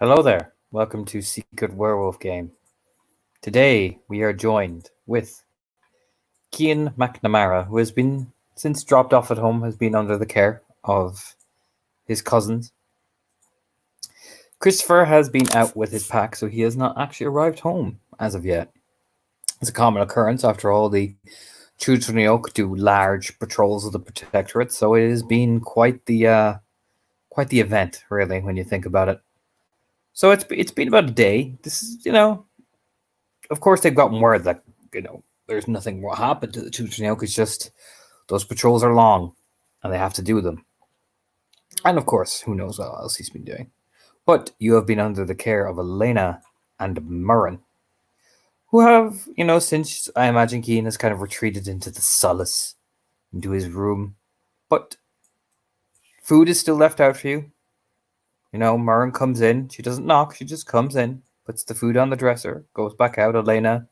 Hello there. Welcome to Secret Werewolf Game. Today we are joined with Cian McNamara, who has been since dropped off at home, has been under the care of his cousins. Christopher has been out with his pack, so he has not actually arrived home as of yet. It's a common occurrence after all. The Children of Oak do large patrols of the Protectorate, so it has been quite the event, really, when you think about it. So it's been about a day. This is, of course, they've gotten word that there's nothing will happen to the Children of Oak. It's just those patrols are long, and they have to do them. And of course, who knows what else he's been doing. But you have been under the care of Elena and Murren, who have, since I imagine Keen has kind of retreated into the solace, into his room. But food is still left out for you. Murren comes in. She doesn't knock. She just comes in, puts the food on the dresser, goes back out. Elena,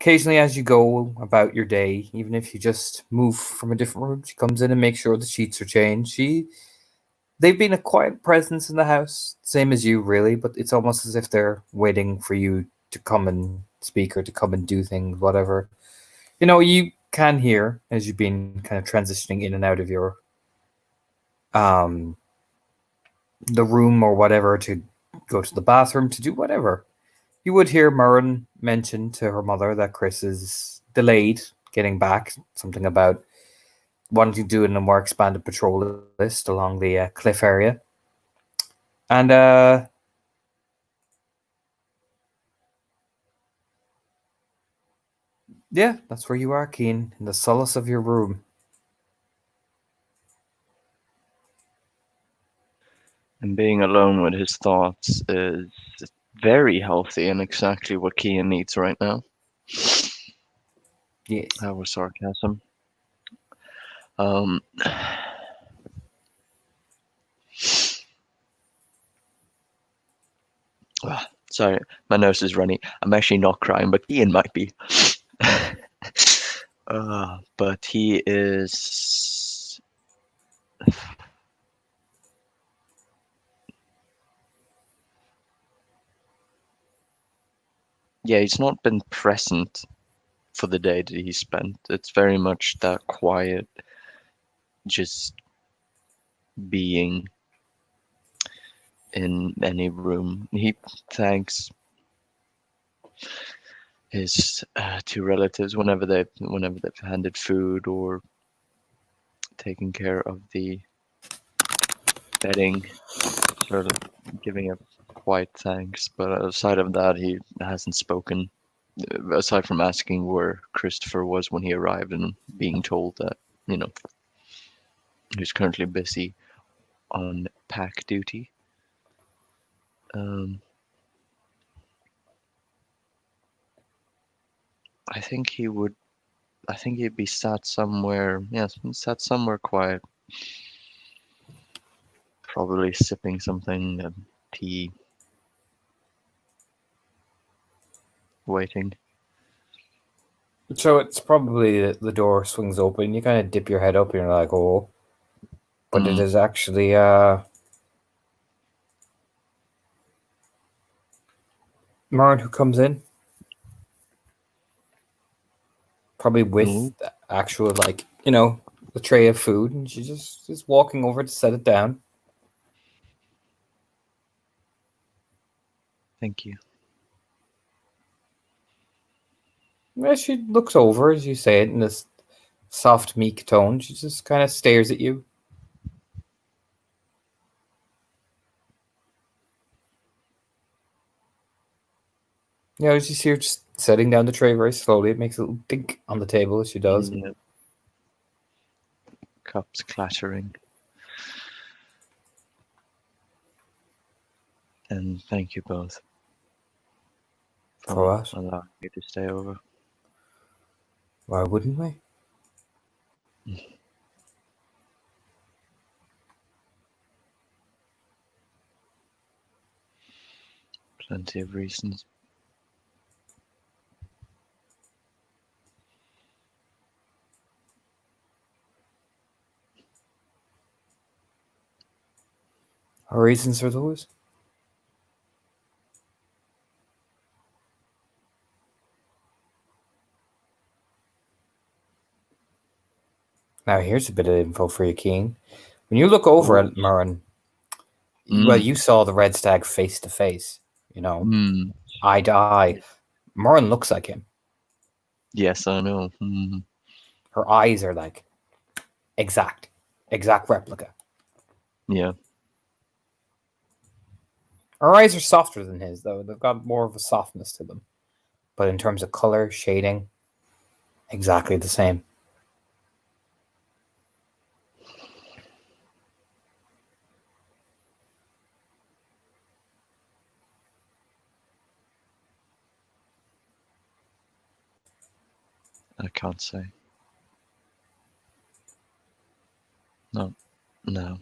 occasionally as you go about your day, even if you just move from a different room, she comes in and makes sure the sheets are changed. They've been a quiet presence in the house, same as you, really, but it's almost as if they're waiting for you to come and speak or to come and do things, whatever. You can hear as you've been kind of transitioning in and out of your um the room or whatever to go to the bathroom to do whatever. You would hear Murren mention to her mother that Chris is delayed getting back, something about wanting to do it in a more expanded patrol list along the cliff area. And yeah, that's where you are, Keen, in the solace of your room. And being alone with his thoughts is very healthy and exactly what Kian needs right now. Yes. That was sarcasm. Um, Sorry, my nose is runny. I'm actually not crying, but Kian might be. But he is. Yeah, he's not been present for the day that he spent. It's very much that quiet, just being in any room. He thanks his two relatives whenever they've handed food or taken care of the bedding, sort of giving a quiet thanks. But aside of that, he hasn't spoken. Aside from asking where Christopher was when he arrived and being told that, you know, he's currently busy on pack duty. Um, I think he would. I think he'd be sat somewhere. Yes, sat somewhere quiet, probably sipping something, tea, waiting. So it's probably the door swings open. You kind of dip your head up and you're like, oh. But it Mm. is actually Murren who comes in. Probably with Ooh, the actual, like, the tray of food. And she just is walking over to set it down. thank you. Well, she looks over as you say it in this soft, meek tone. She just kind of stares at you. You see her just setting down the tray very slowly. It makes a little dink on the table as she does. Yeah, cups clattering. And thank you both For for what? allowing me to stay over. Why wouldn't we? Plenty of reasons. Our reasons are those. Now, here's a bit of info for you, Keen. When you look over Oh. at Murren, well, Mm. you saw the Red Stag face to face, Mm. eye to eye. Murren looks like him. Yes, I know. Mm. Her eyes are like exact replica. Yeah. Her eyes are softer than his, though. They've got more of a softness to them. But in terms of color, shading, exactly the same. I can't say. No. No.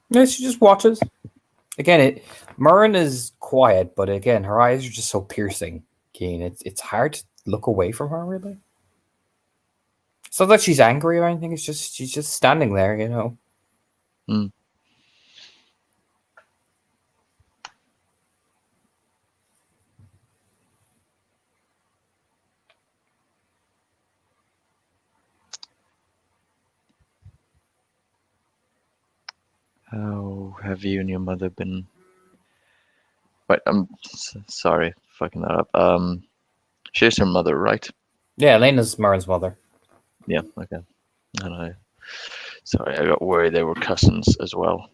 Yeah, she just watches. Again, Murren is quiet, but again, her eyes are just so piercing, Keen. It's hard to look away from her, really. It's not that she's angry or anything. It's just she's just standing there. Mm. How have you and your mother been? Wait, I'm sorry, fucking that up. She's her mother, right? Yeah, Elena's Murren's mother. Yeah. Okay. And sorry, I got worried they were cousins as well.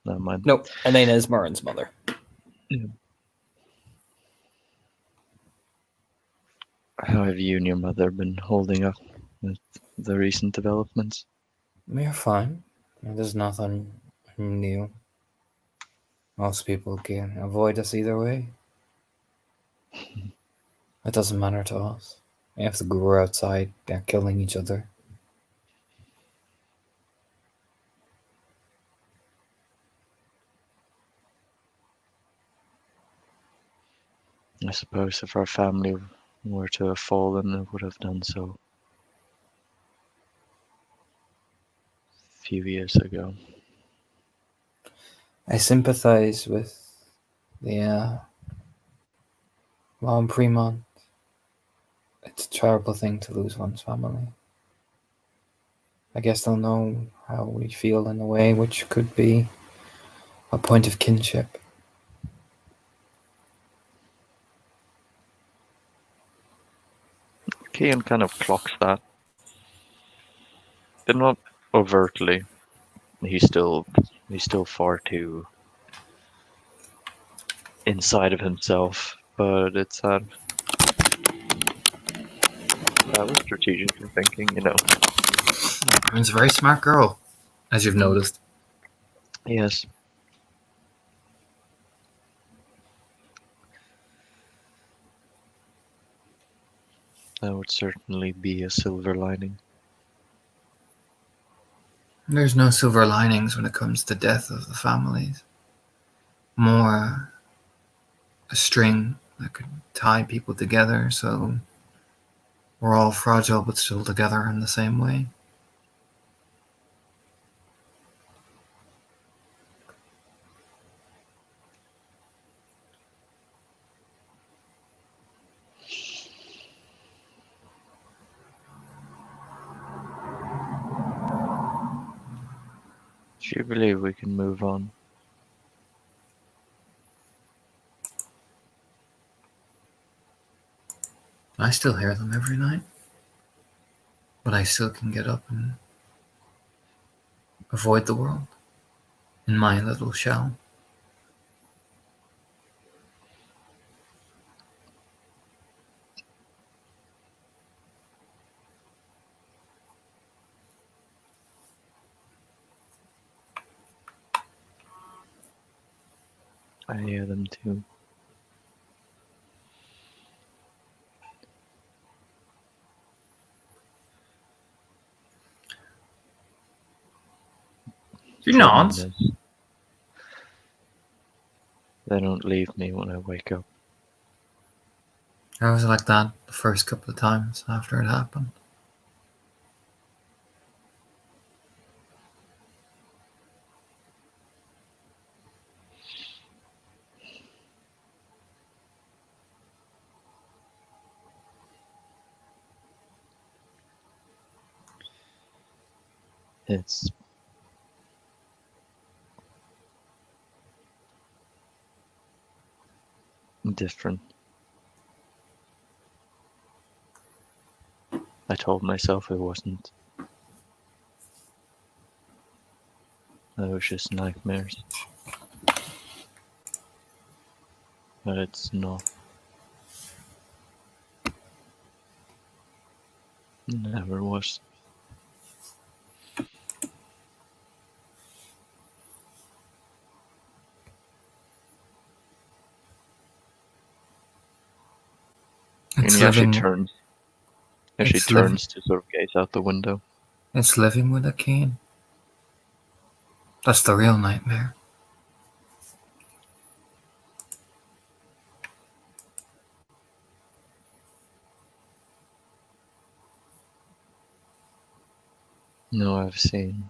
Never mind. No, Elena is Murren's mother. Yeah. How have you and your mother been holding up with the recent developments? We're fine. There's nothing new. Most people can avoid us either way. It doesn't matter to us. We have to go outside. They're killing each other. I suppose if our family were to have fallen, it would have done so a few years ago. I sympathize with the Mom Fremont. It's a terrible thing to lose one's family. I guess they'll know how we feel in a way which could be a point of kinship. Kian kind of clocks that, but not overtly. He's still far too inside of himself. But it's that was strategically thinking. She's a very smart girl, as you've noticed. Yes. That would certainly be a silver lining. There's no silver linings when it comes to death of the families. More a string that could tie people together so we're all fragile but still together in the same way. Do you believe we can move on? I still hear them every night, but I still can get up and avoid the world in my little shell. I hear them too. You're Problem not. is, they don't leave me when I wake up. I was like that the first couple of times after it happened. It's different. I told myself it wasn't. That was just nightmares. But it's not. Never was. And It's he actually living. turns. It's living. To sort of gaze out the window. It's living with a Keen. That's the real nightmare. No, I've seen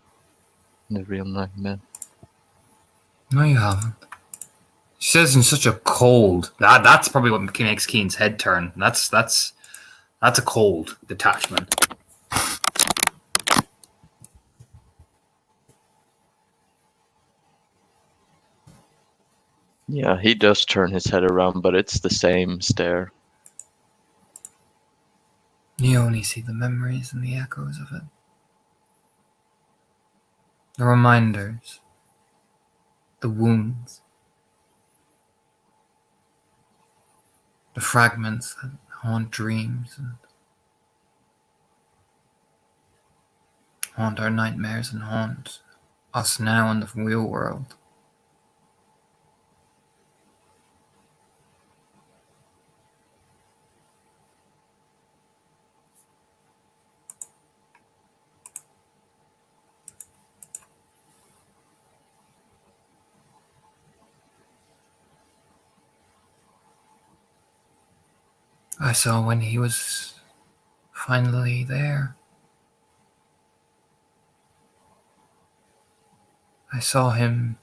the real nightmare. No, you haven't. She says in such a cold. That's probably what makes Keen's head turn. That's a cold detachment. Yeah, he does turn his head around, but it's the same stare. You only see the memories and the echoes of it. The reminders. The wounds. The fragments that haunt dreams and haunt our nightmares and haunt us now in the real world. I saw when he was finally there. I saw him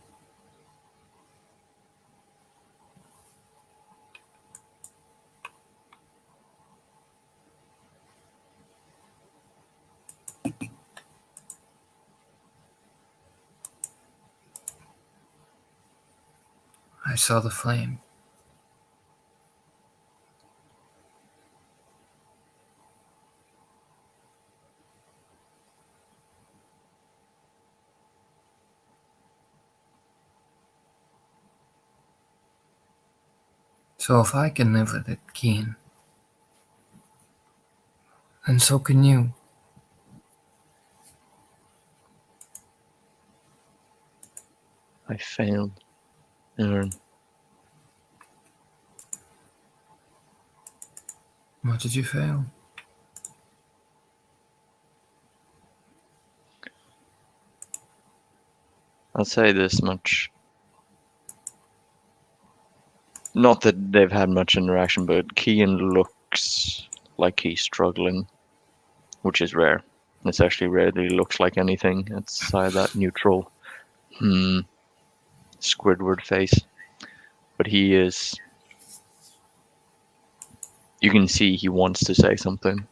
I saw the flame. So if I can live with it, Keen, then so can you. I failed. Aaron, What did you fail? I'll say this much. Not that they've had much interaction, but Kian looks like he's struggling, which is rare. It's actually rare that he looks like anything outside that neutral, Squidward face. But he is. You can see he wants to say something.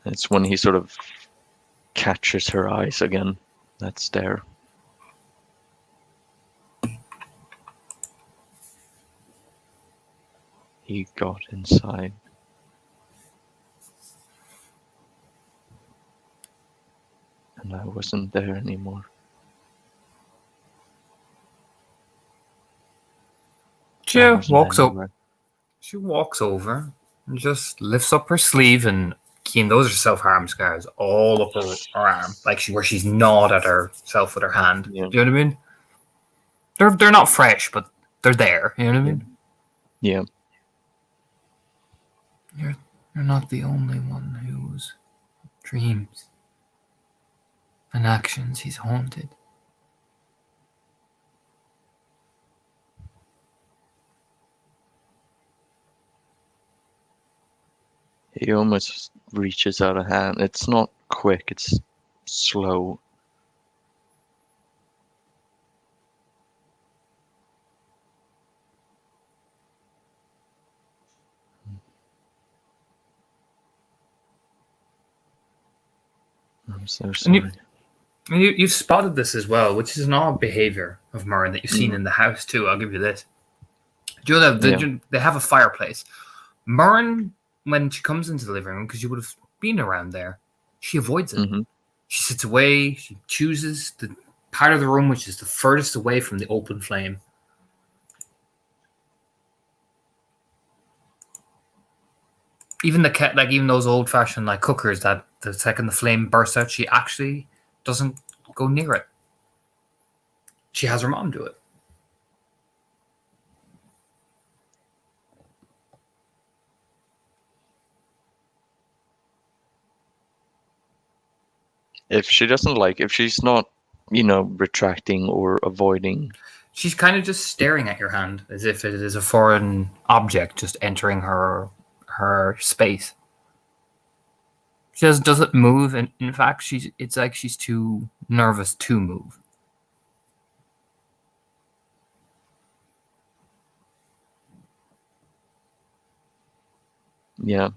It's when he sort of catches her eyes again, that stare. He got inside. And I wasn't there anymore. She I wasn't walks up. anywhere. She walks over and just lifts up her sleeve, and Keen, those are self-harm scars all up her arm, like where she's gnawed at herself with her hand. Yeah. Do you know what I mean? They're not fresh, but they're there. You know what I mean? Yeah. You're not the only one whose dreams and actions he's haunted. He almost reaches out a hand. It's not quick, it's slow. I'm so And sorry. you've spotted this as well, which is an odd behavior of Myrn that you've seen in the house too. I'll give you this. Do you know that they have a fireplace? Myrn, when she comes into the living room, because you would have been around there, she avoids it. Mm-hmm. She sits away. She chooses the part of the room which is the furthest away from the open flame. Even even those old-fashioned like cookers that the second the flame bursts out, she actually doesn't go near it. She has her mom do it. If she doesn't like, if she's not, retracting or avoiding. She's kind of just staring at your hand as if it is a foreign object just entering her space. She doesn't move, and in fact, it's like she's too nervous to move. Yeah.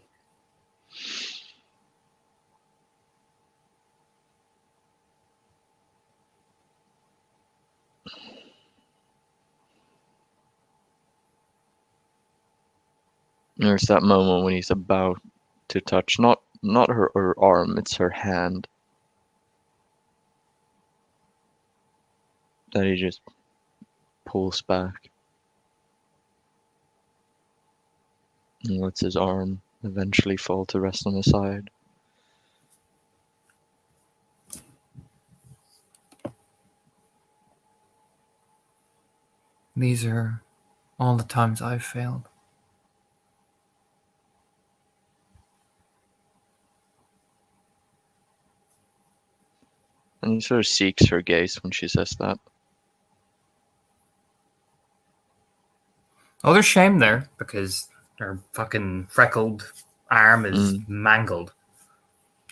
There's that moment when he's about to touch, not her arm, it's her hand, that he just pulls back and lets his arm eventually fall to rest on his side. These are all the times I've failed. And he sort of seeks her gaze when she says that. Oh, there's shame there because her fucking freckled arm is Mm. mangled.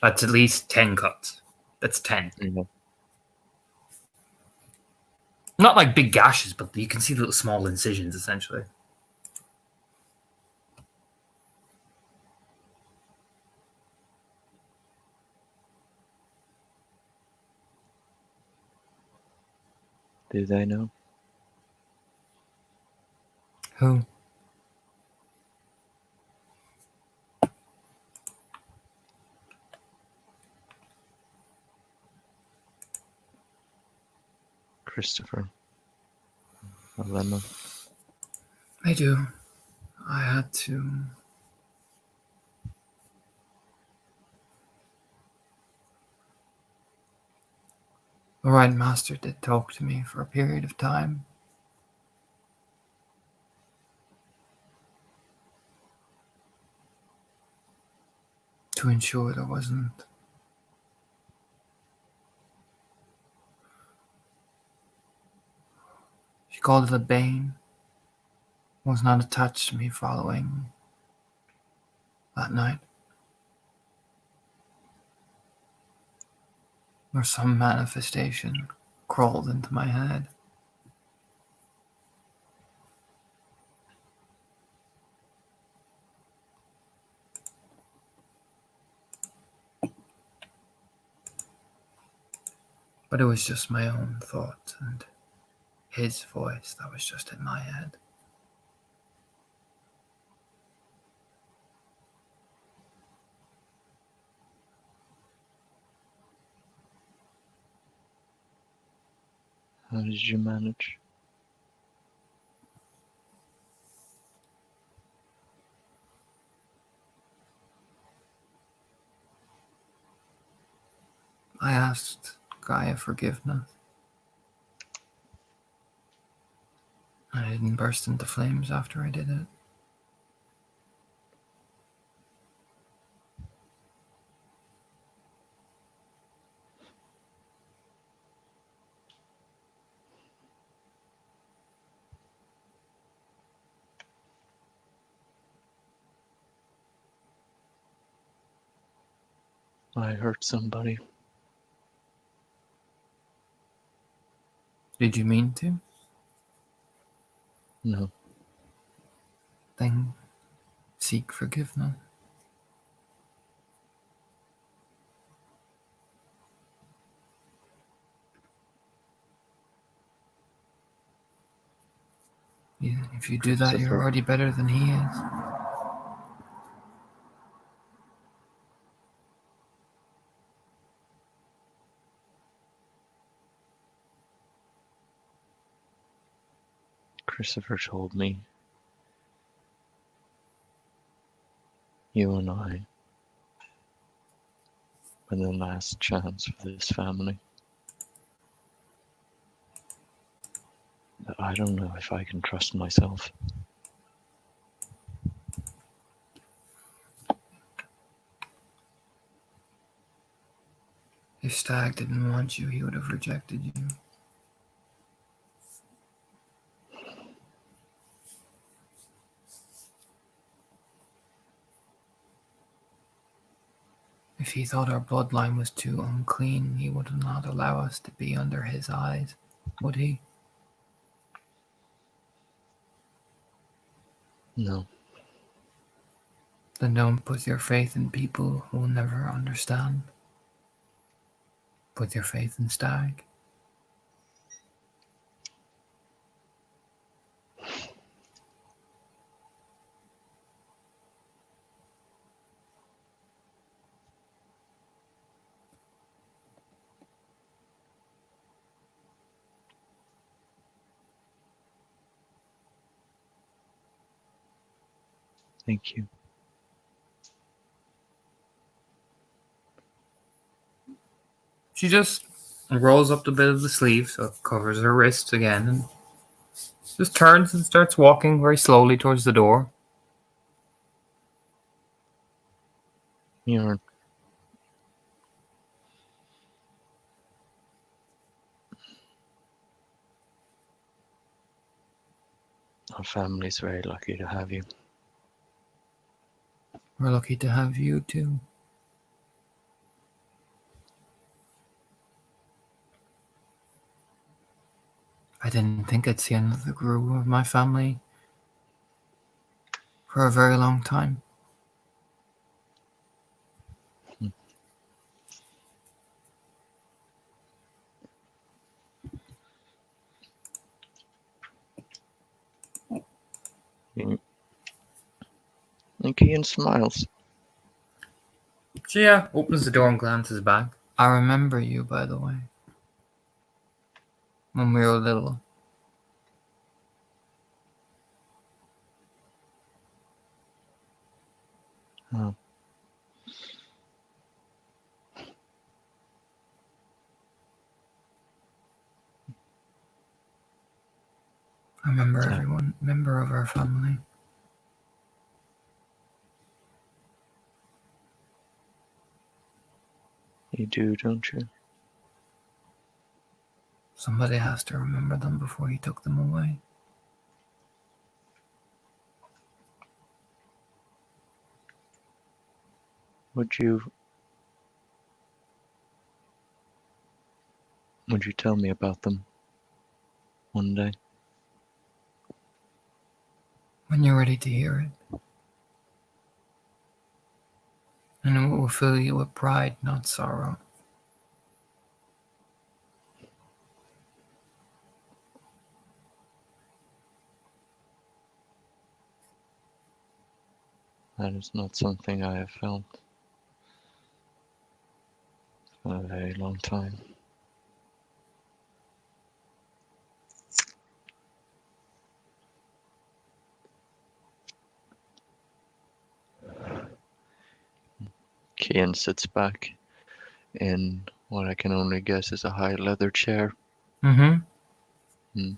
That's at least 10 cuts. That's 10. Yeah. Not like big gashes, but you can see little small incisions essentially. Do they know? Who? Christopher. Elena. I do. I had to. The right master did talk to me for a period of time. To ensure there wasn't she called it a bane, was not attached to me following that night. Or some manifestation crawled into my head. But it was just my own thought and his voice that was just in my head. How did you manage? I asked Gaia forgiveness. I didn't burst into flames after I did it. I hurt somebody. Did you mean to? No. Then seek forgiveness. Yeah, if you do that, you're Christopher. already better than he is. Christopher told me you and I were the last chance for this family. But I don't know if I can trust myself. If Stag didn't want you, he would have rejected you. If he thought our bloodline was too unclean, he would not allow us to be under his eyes, would he? No. Then don't put your faith in people who will never understand. Put your faith in Stag. Thank you. She just rolls up the bit of the sleeve so it covers her wrist again and just turns and starts walking very slowly towards the door. Bjorn. Our family's very lucky to have you. We're lucky to have you too. I didn't think I'd see another Gru of my family for a very long time. And Kian smiles. She opens the door and glances back. I remember you, by the way. When we were little. Oh. I remember every member of our family. You do, don't you? Somebody has to remember them before he took them away. Would you tell me about them one day? When you're ready to hear it. And it will fill you with pride, not sorrow. That is not something I have felt for a very long time. Kian sits back in what I can only guess is a high leather chair. Mm-hmm.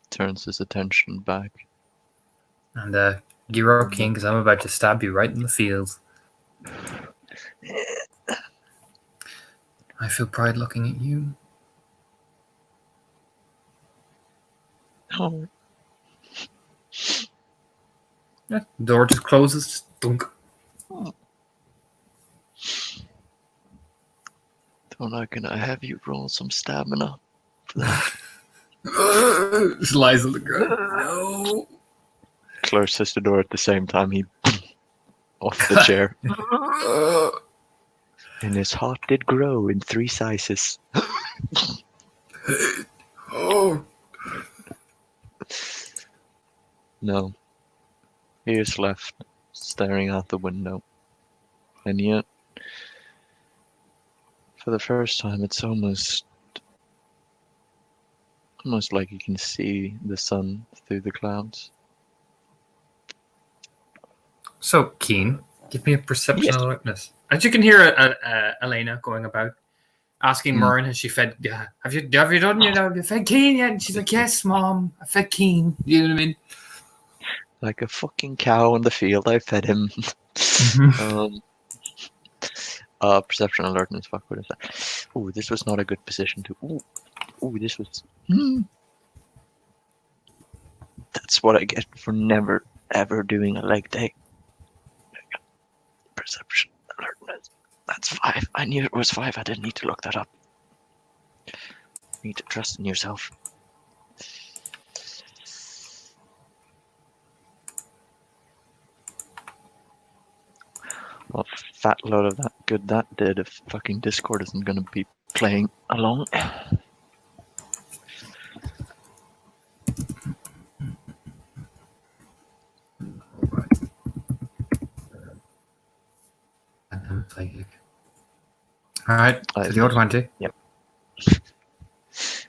Turns his attention back. And you're okay, because I'm about to stab you right in the feels. I feel pride looking at you. Oh. Yeah, the door just closes. Just dunk. Don't I gonna have you roll some stamina for that? Just lies on the ground. No. Closes the door at the same time he off the chair. And his heart did grow in 3 sizes. Oh. No. He is left staring out the window. And yet, for the first time, it's almost like you can see the sun through the clouds. So, Keen, give me a perception Yes. alertness. As you can hear Elena going about, asking Hmm. Murren, has she fed, have you done, you fed Keen yet? And she's like, yes, Mom, I fed Keen. You know what I mean? Like a fucking cow in the field, I fed him. Perception alertness, fuck, what is that? Ooh, this was not a good position to, ooh, this was, That's what I get for never, ever doing a leg day. Perception alertness. That's 5. I knew it was 5. I didn't need to look that up. You need to trust in yourself. Well, fat load of that good that did if fucking Discord isn't gonna be playing along. All right, to the old 20. Yep.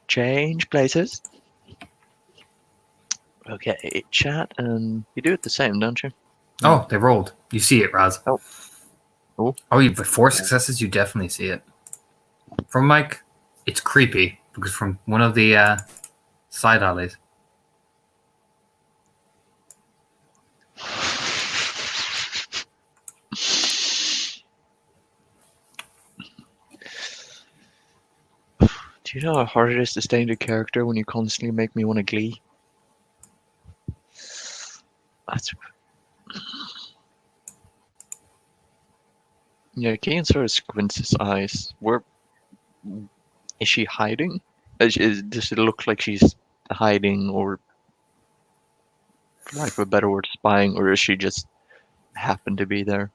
Change places. Okay, chat, and you do it the same, don't you? Oh, they rolled. You see it, Raz. Oh. Oh. Oh, with 4 successes, you definitely see it. From Mike, it's creepy because from one of the side alleys. Do you know how hard it is to stay into character when you constantly make me want to glee? That's... Yeah, Kian sort of squints his eyes. Is she hiding? Does it look like she's hiding, or, for lack of a better word, spying, or is she just happen to be there?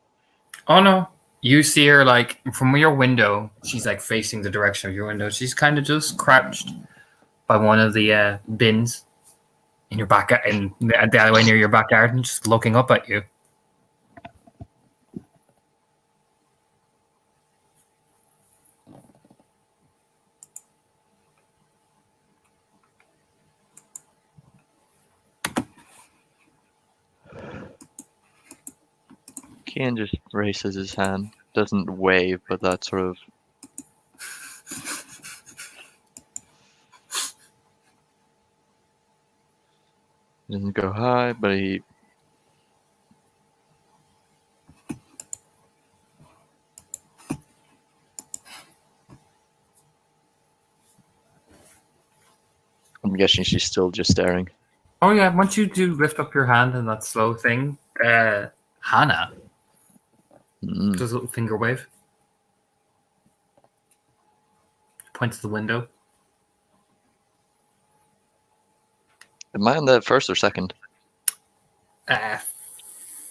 Oh no, you see her like from your window. She's like facing the direction of your window. She's kind of just crouched by one of the bins in your back in the alleyway near your back garden, just looking up at you. Kian just raises his hand, doesn't wave, but that sort of... Doesn't go high, but he... I'm guessing she's still just staring. Oh yeah, once you do lift up your hand in that slow thing, Hannah does a little finger wave. Points to the window. Am I on the first or second?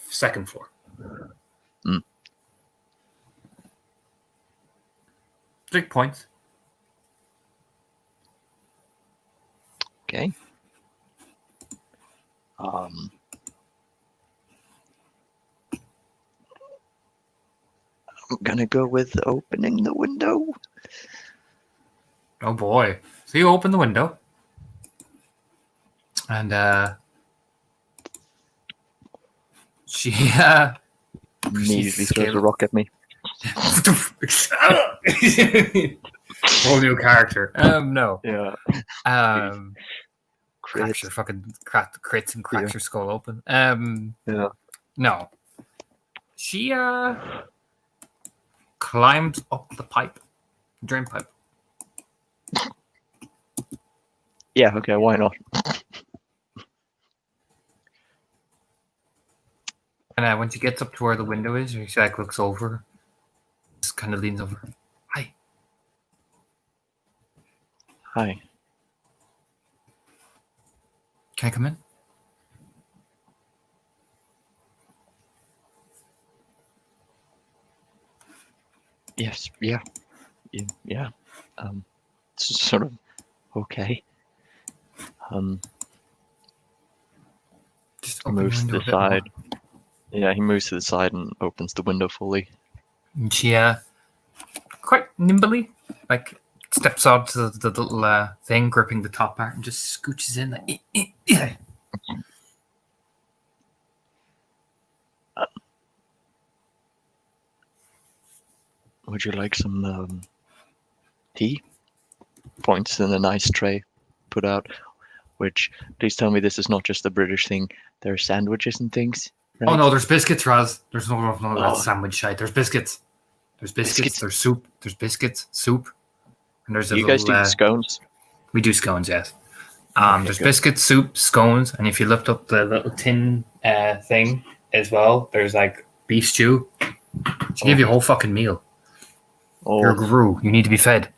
Second floor. Big points. Okay. I'm gonna go with opening the window. Oh boy. So you open the window. And she Immediately throws a rock at me. Whole new character. No. Yeah. Cracks your fucking crits and cracks Yeah. your skull open. Yeah. No. She climbs up the pipe. Drain pipe. Yeah, okay, why not? And when she gets up to where the window is, she like looks over. Just kind of leans over. Hi. Hi. Can I come in? Yes, yeah, yeah. It's sort of okay. Just He open your moves to window the a bit more. side. Yeah, he moves to the side and opens the window fully. And she quite nimbly, like steps onto the little thing, gripping the top part, and just scooches in. Like, Would you like some tea? Points in a nice tray put out. Which, please tell me this is not just a British thing. There are sandwiches and things, right? Oh no, there's biscuits, Raz. There's no that Oh. sandwich shite. There's biscuits. There's biscuits. Biscuits. There's soup. There's biscuits, soup, and there's Do a you little. guys do scones? We do scones, yes. Okay, There's good. biscuits, soup, scones, and if you lift up the little tin thing as well, there's like beef stew. She give you a whole fucking meal. You're a Oh, guru. You need to be fed.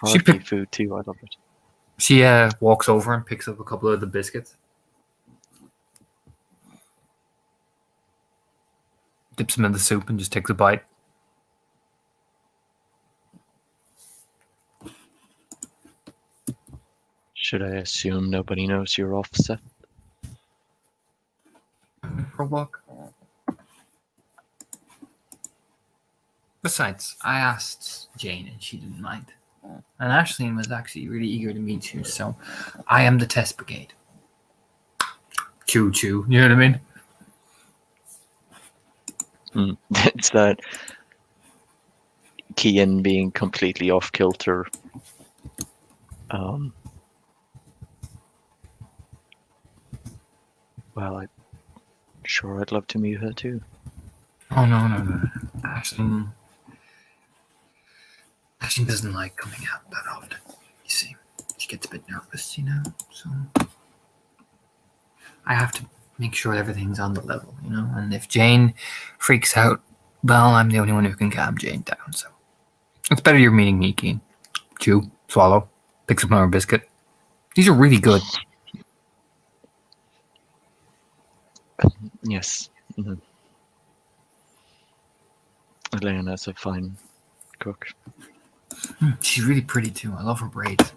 hearty food too. I love it. She walks over and picks up a couple of the biscuits. Dips them in the soup and just takes a bite. Should I assume nobody knows you're offset? For a walk. Besides, I asked Jane and she didn't mind. And Aisling was actually really eager to meet you, so I am the test brigade. Choo choo, you know what I mean? It's that Kian being completely off kilter. Well, I'd love to meet her too. Oh no. Aisling doesn't like coming out that often. You see, she gets a bit nervous, you know. So I have to make sure everything's on the level, you know. And if Jane freaks out, well, I'm the only one who can calm Jane down. So it's better you're meeting me, Keen. Chew, swallow, picks up another biscuit. These are really good. Yes. Mm-hmm. Elena's a fine cook. She's really pretty too. I love her braids.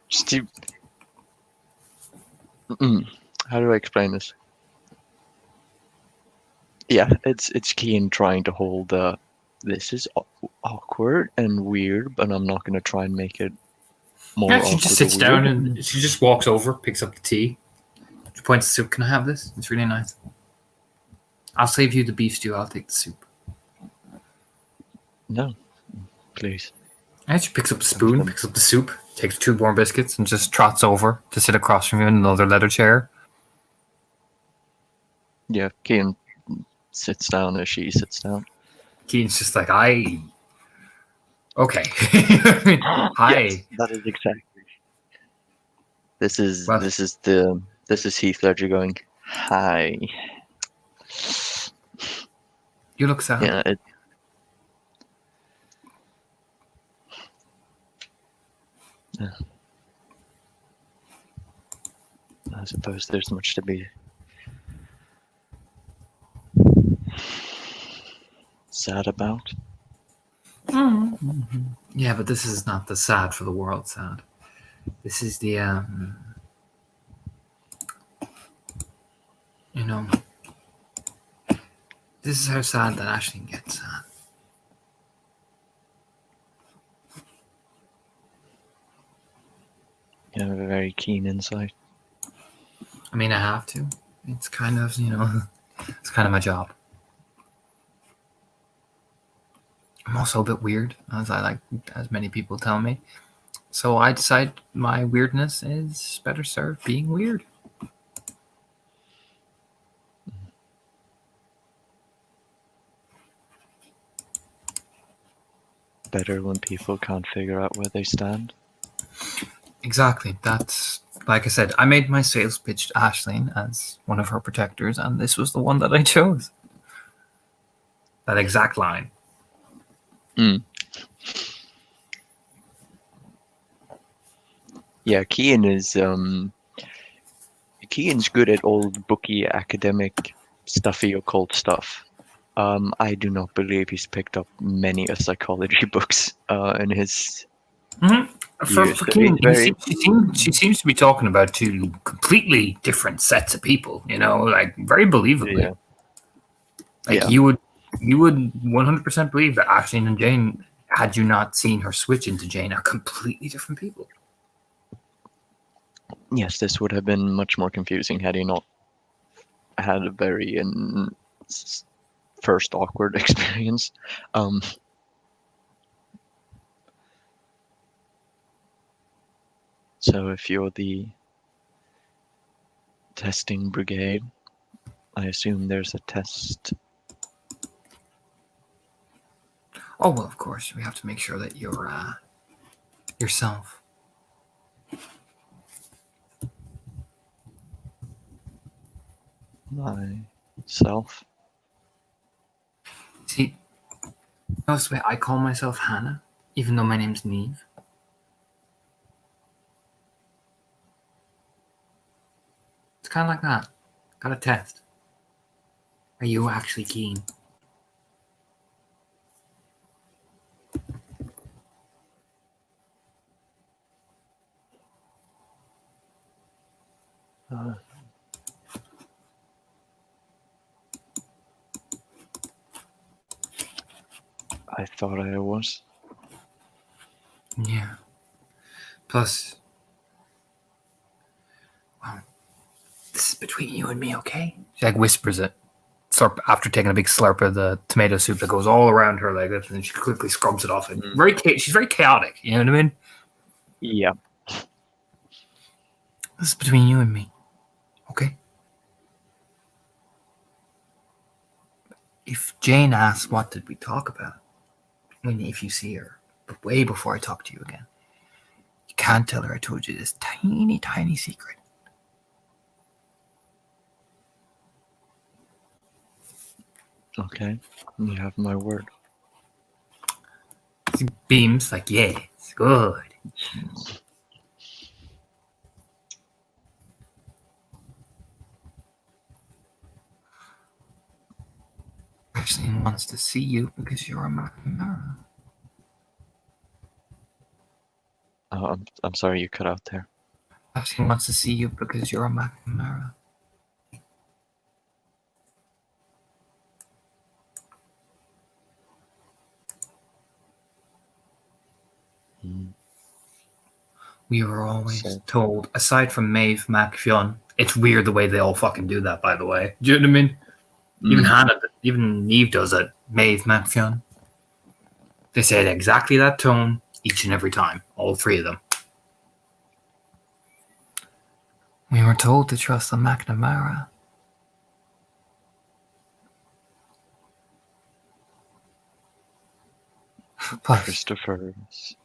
Steve. How do I explain this? Yeah, it's Kian trying to hold this is awkward and weird, but I'm not going to try and make it more Yeah, she awkward just sits or down weird. and she just walks over, picks up the tea. She points to soup. Can I have this? It's really nice. I'll save you the beef stew. I'll take the soup. No, please. And she picks up the spoon, picks up the soup, takes 2 more biscuits, and just trots over to sit across from you in another leather chair. Yeah, Kian sits down as she sits down. Keen's just like, okay. Hi. Yes, that is exactly. This is Well- this is Heath Ledger going, hi. You look sad. Yeah, I suppose there's much to be sad about. Yeah, but this is not the sad for the world sad. This is the, you know, this is how sad that Aisling gets sad. You have a very keen insight. I mean, I have to. It's kind of, you know, it's kind of my job. I'm also a bit weird, as many people tell me. So I decide my weirdness is better served being weird. Better when people can't figure out where they stand. Exactly. That's, like I said, I made my sales pitch to Aisling as one of her protectors, and this was the one that I chose. That exact line. Yeah, Kian Keaton's good at old booky, academic, stuffy, occult stuff. I do not believe he's picked up many psychology books in his For years. So Keen, he's very she seems to be talking about two completely different sets of people. You know, like very believably. yeah. Like Yeah. you would 100% believe that Aisling and Jane, had you not seen her switch into Jane, are completely different people. Yes, this would have been much more confusing had he not had a very first awkward experience. So if you're the testing brigade, I assume there's a test. Oh well, of course we have to make sure that you're yourself. Myself. See, notice the way I call myself Hannah, even though my name's Neve. It's kind of like that. Got a test. Are you actually keen? I thought I was. Yeah. Plus, well, this is between you and me, okay? She like whispers it. After taking a big slurp of the tomato soup that goes all around her like that, and then she quickly scrubs it off. And she's very chaotic. You know what I mean? Yeah. This is between you and me, okay? If Jane asks, what did we talk about? If you see her, but way before I talk to you again, you can't tell her I told you this tiny, tiny secret. Okay. You have my word. She beams like, yes, good. Actually wants to see you because you're a McNamara. I'm sorry you cut out there. Actually wants to see you because you're a McNamara. We were always told, aside from Maeve McFionn, it's weird the way they all fucking do that, by the way. Do you know what I mean? Even Hannah, even Neve does it. Maeve McFionn. They say it exactly that tone each and every time. All three of them. We were told to trust the McNamara. Plus, Christopher's.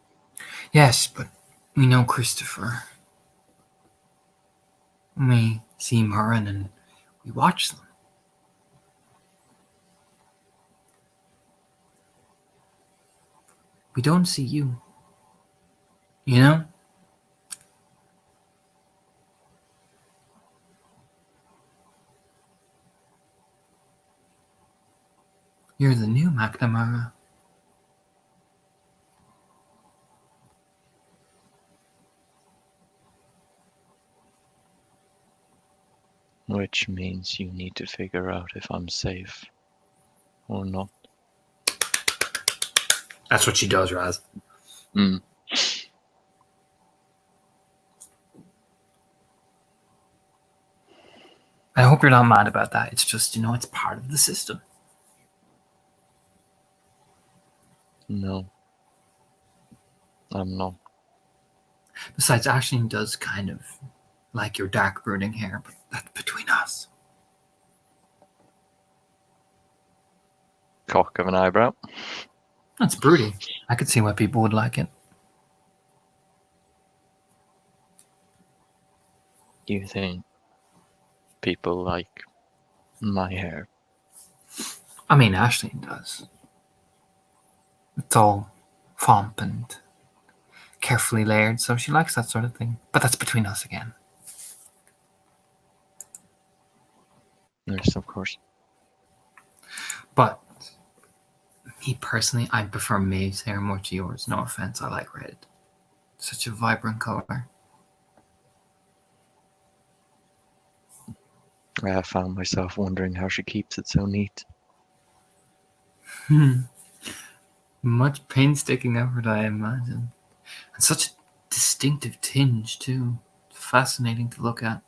yes, but we know Christopher. We see Murren and we watch them. We don't see you. You know? You're the new McNamara. Which means you need to figure out if I'm safe or not. That's what she does, Raz. Mm. I hope you're not mad about that. It's just, it's part of the system. No. I'm not. Besides, Aisling does kind of like your dark brooding hair, but that's between us. Cock of an eyebrow. That's broody. I could see why people would like it. You think people like my hair? I mean, Aisling does. It's all fomp and carefully layered, so she likes that sort of thing. But that's between us again. Yes, of course. But me personally, I prefer Maeve's hair more to yours. No offense, I like red. Such a vibrant color. I found myself wondering how she keeps it so neat. Much painstaking effort, I imagine. And such a distinctive tinge, too. Fascinating to look at.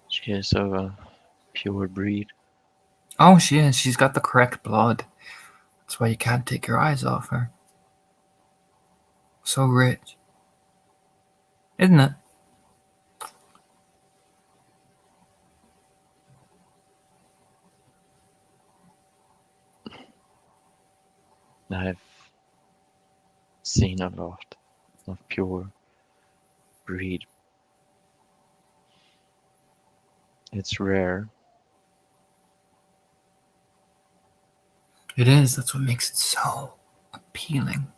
She is of a pure breed. Oh, she is. She's got the correct blood. That's why you can't take your eyes off her. So rich. Isn't it? I've seen a lot of pure breed. It's rare. It is. That's what makes it so appealing.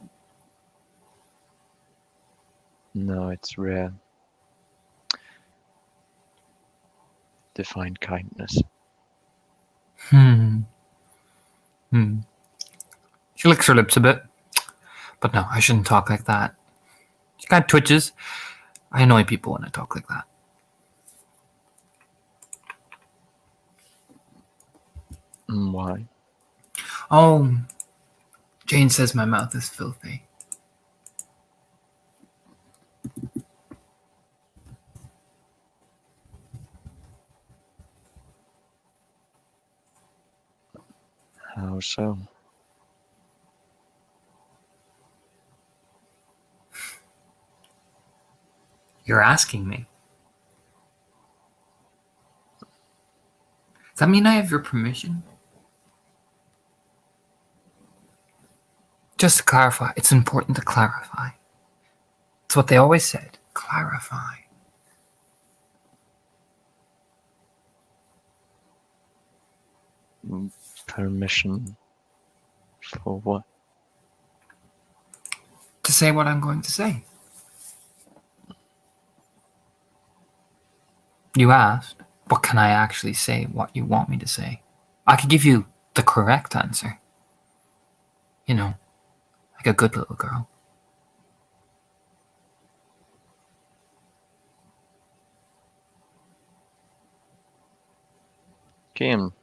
No, it's rare. Define kindness. Hmm. She licks her lips a bit. But no, I shouldn't talk like that. She kind of twitches. I annoy people when I talk like that. Why? Oh, Jane says my mouth is filthy. How so? You're asking me. Does that mean I have your permission? Just to clarify, it's important to clarify. It's what they always said. Clarify. Permission for what? To say what I'm going to say. You asked, but can I actually say what you want me to say? I could give you the correct answer. You know, like a good little girl. Kim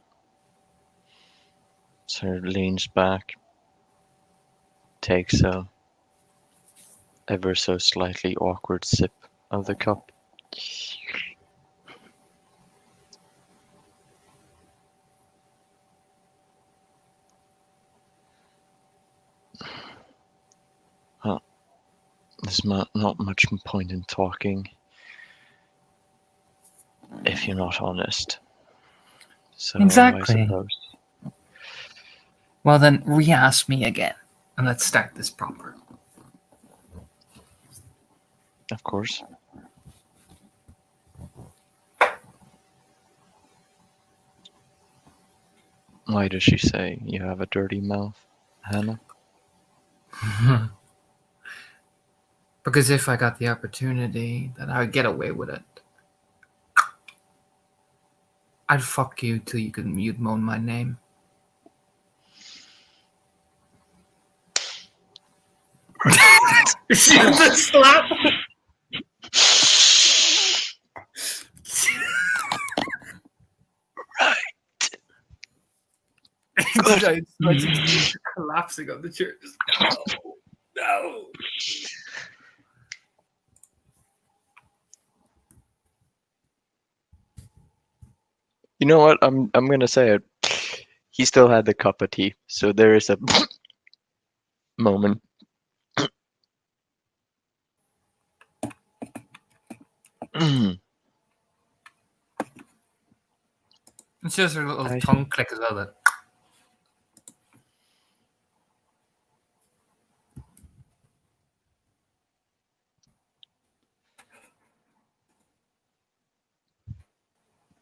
sort of leans back, takes a ever so slightly awkward sip of the cup. Well, there's not much point in talking if you're not honest. So Exactly. I suppose. Well, then re-ask me again, and let's start this proper. Of course. Why does she say you have a dirty mouth, Hannah? Because if I got the opportunity, then I would get away with it. I'd fuck you till you'd moan my name. She just slap. It's collapsing on the chair. No. You know what? I'm gonna say it. He still had the cup of tea, so there is a moment. It's just her little I tongue click as well. That.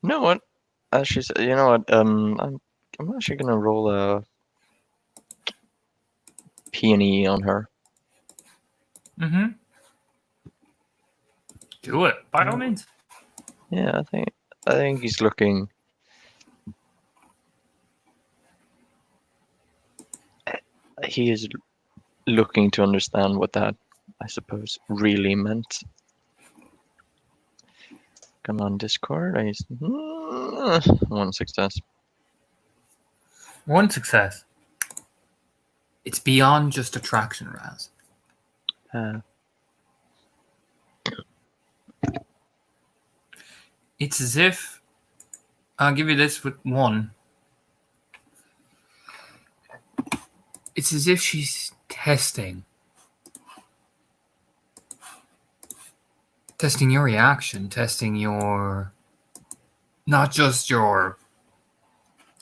You know what? She said, you know what? I'm actually gonna roll a peony on her. Mm-hmm. Do it by all means. Yeah, I think he's looking. He is looking to understand what that, I suppose, really meant. Come on, Discord. One success. One success. It's beyond just attraction, Raz. It's as if I'll give you this with one. It's as if she's testing your reaction, testing your, not just your,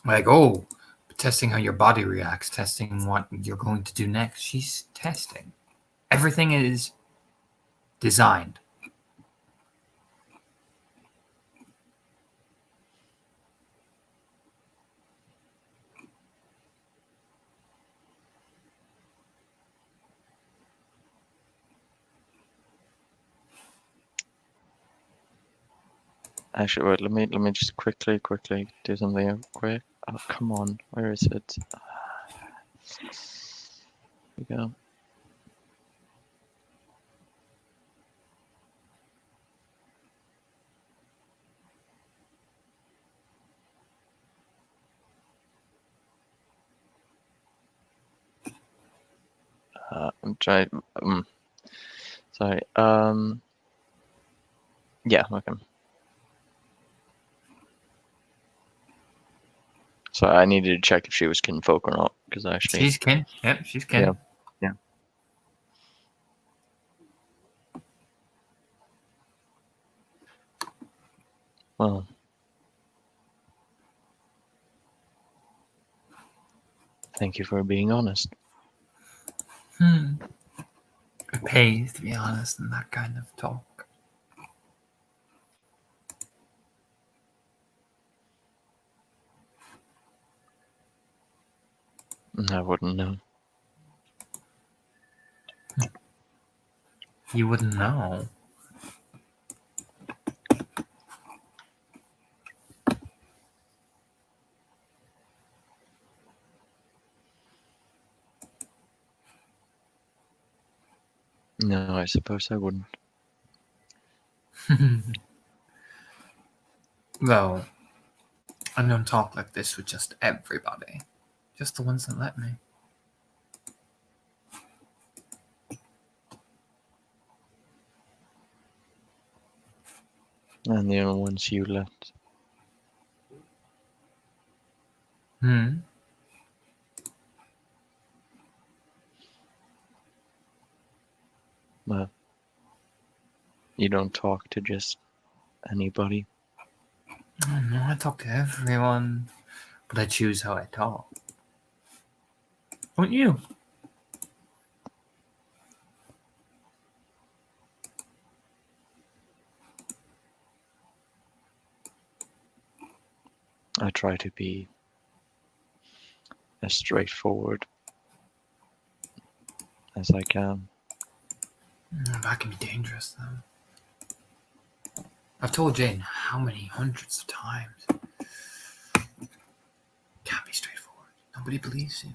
like, oh, but testing how your body reacts, testing what you're going to do next. She's testing. Everything is designed. Actually, wait. Let me just quickly do something quick. Oh, come on. Where is it? Here we go. I'm trying. Sorry. Yeah. Okay. So I needed to check if she was kinfolk or not, because actually. She's kin. Yep, she's kin. Yeah. Yeah. Well. Thank you for being honest. It pays to be honest in that kind of talk. I wouldn't know. You wouldn't know. No, I suppose I wouldn't. Well, I don't talk like this with just everybody. Just the ones that let me. And the only ones you let. Well, you don't talk to just anybody. Oh, no, I talk to everyone, but I choose how I talk. Don't you? I try to be as straightforward as I can. That can be dangerous, though. I've told Jane how many hundreds of times. Can't be straightforward. Nobody believes you.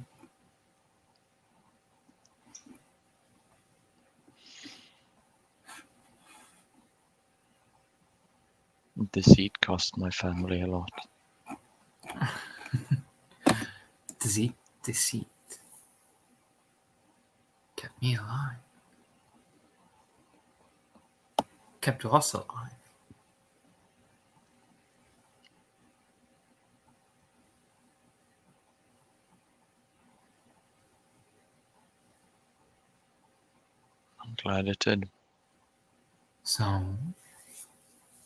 Deceit cost my family a lot. Deceit kept me alive. Kept us alive. I'm glad it did. So,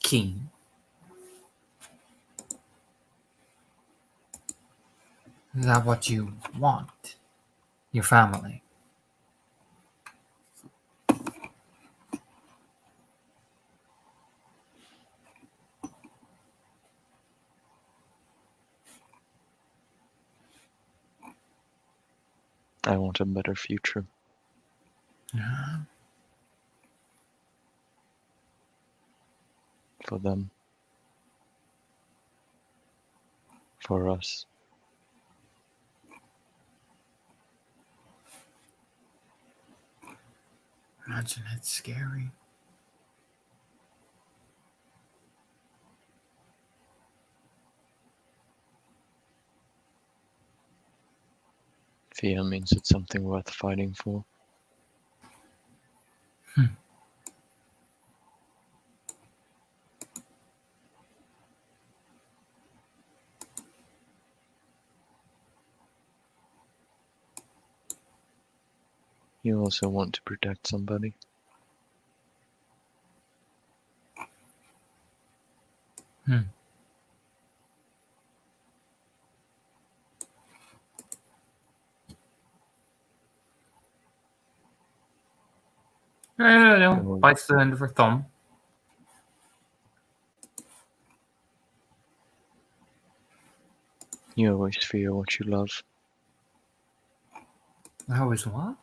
Keen. Is that what you want? Your family? I want a better future. Yeah. for them. For us. Imagine it's scary. Fear means it's something worth fighting for. You also want to protect somebody. No. Bites the end of her thumb. You always fear what you love. I always what?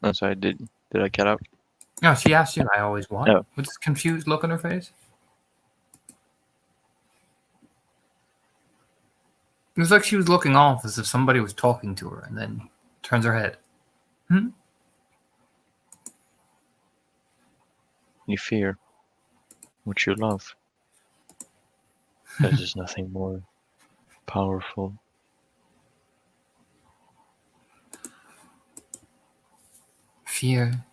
I'm sorry, did I cut out? No, she asked you. I always what? Oh. With this confused look on her face. It was like she was looking off as if somebody was talking to her, and then turns her head. You fear what you love. There's just nothing more powerful. Fear.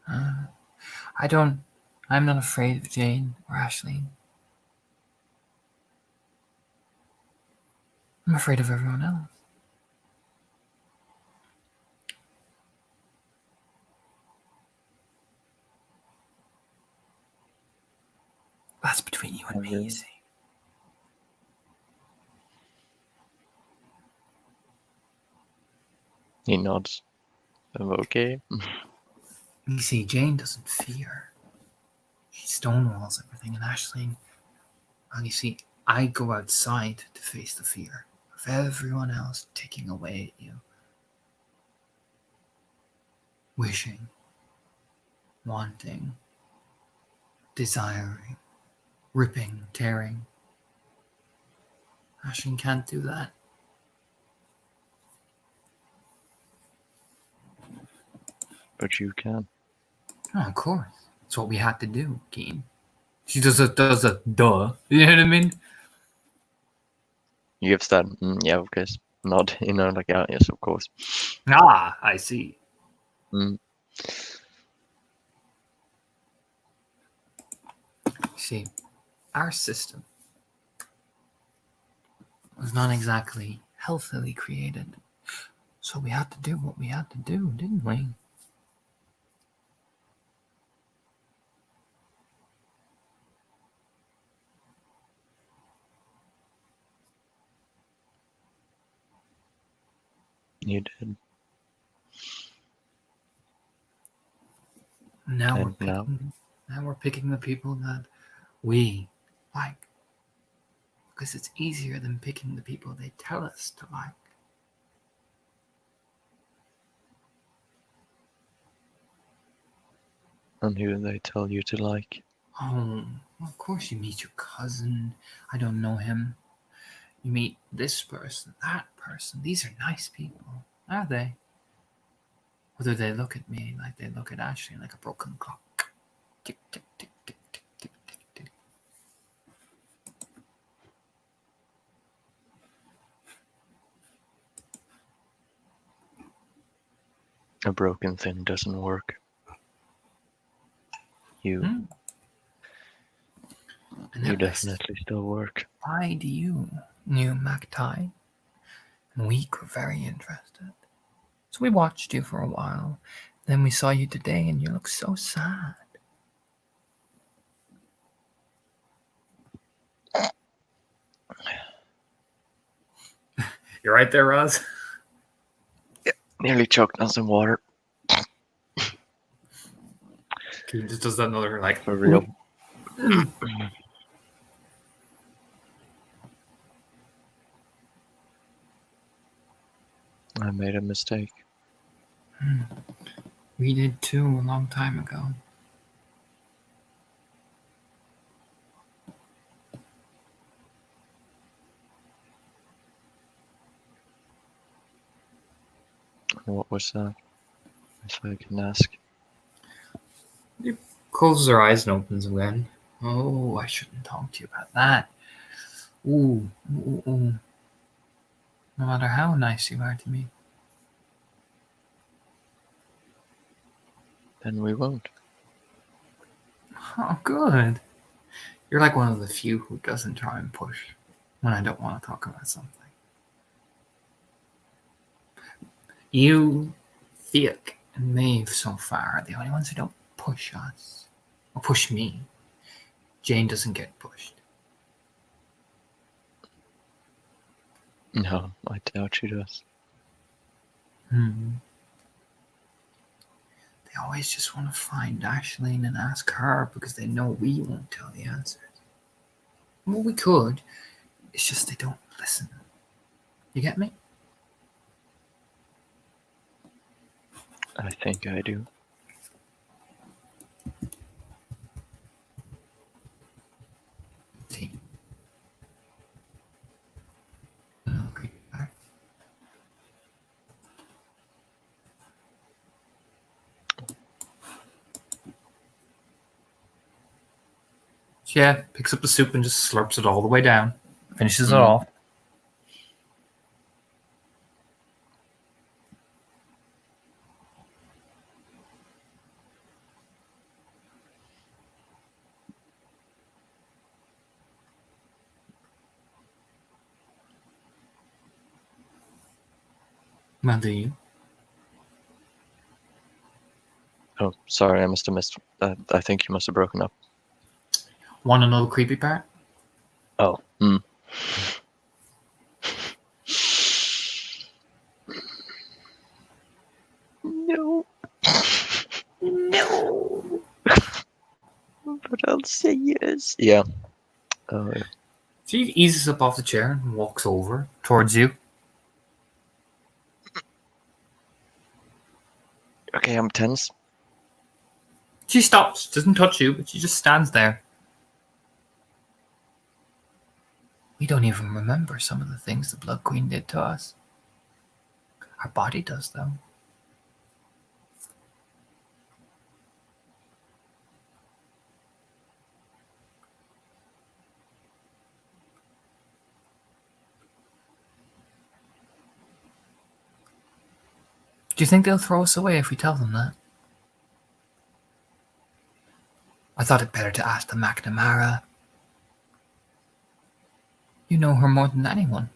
I'm not afraid of Jane or Ashley. I'm afraid of everyone else. That's between you and me, you see. He nods. I'm okay. You see, Jane doesn't fear. She stonewalls everything, and Ashley. And you see, I go outside to face the fear of everyone else taking away at you. Wishing, wanting, desiring, ripping, tearing. Ashley can't do that. But you can. Oh, of course. That's what we had to do, Keen. She does a duh. You know what I mean? You have that, yeah, of course. Nod, like, yeah, yes, of course. Ah, I see. Mm. See, our system was not exactly healthily created. So we had to do what we had to do, didn't we? You did. Now And now? we're picking the people that we like. Because it's easier than picking the people they tell us to like. And who do they tell you to like? Oh, well, of course you meet your cousin. I don't know him. You meet this person, that person. These are nice people, are they? Whether they look at me like they look at Ashley like a broken clock. Tick, tick, tick, tick, tick, tick, tick, tick. A broken thing doesn't work. You definitely still work. Why do you knew MacTie? And we were very interested. So we watched you for a while. Then we saw you today and you look so sad. You're right there, Roz. Nearly choked on some water. He just does that another like For real. I made a mistake. We did too a long time ago. What was that? If I can ask. Closes her eyes and opens them again. Oh, I shouldn't talk to you about that. Ooh, ooh, ooh. No matter how nice you are to me. Then we won't. Oh, good. You're like one of the few who doesn't try and push when I don't want to talk about something. You, Theok, and Maeve so far are the only ones who don't push us. Or push me. Jane doesn't get pushed. No, I doubt she does. Hmm. They always just want to find Aisling and ask her because they know we won't tell the answers. Well, we could. It's just they don't listen. You get me? I think I do. See. Okay. Yeah, picks up the soup and just slurps it all the way down. Finishes it off. Well, do you? Oh, sorry, I must have missed. I think you must have broken up. Want another creepy part? Oh. No. No. But I'll say yes. Yeah. Oh, yeah. She eases up off the chair and walks over towards you. Okay, I'm tense. She stops, doesn't touch you, but she just stands there. We don't even remember some of the things the Blood Queen did to us. Our body does, though. Do you think they'll throw us away if we tell them that? I thought it better to ask the McNamara. You know her more than anyone.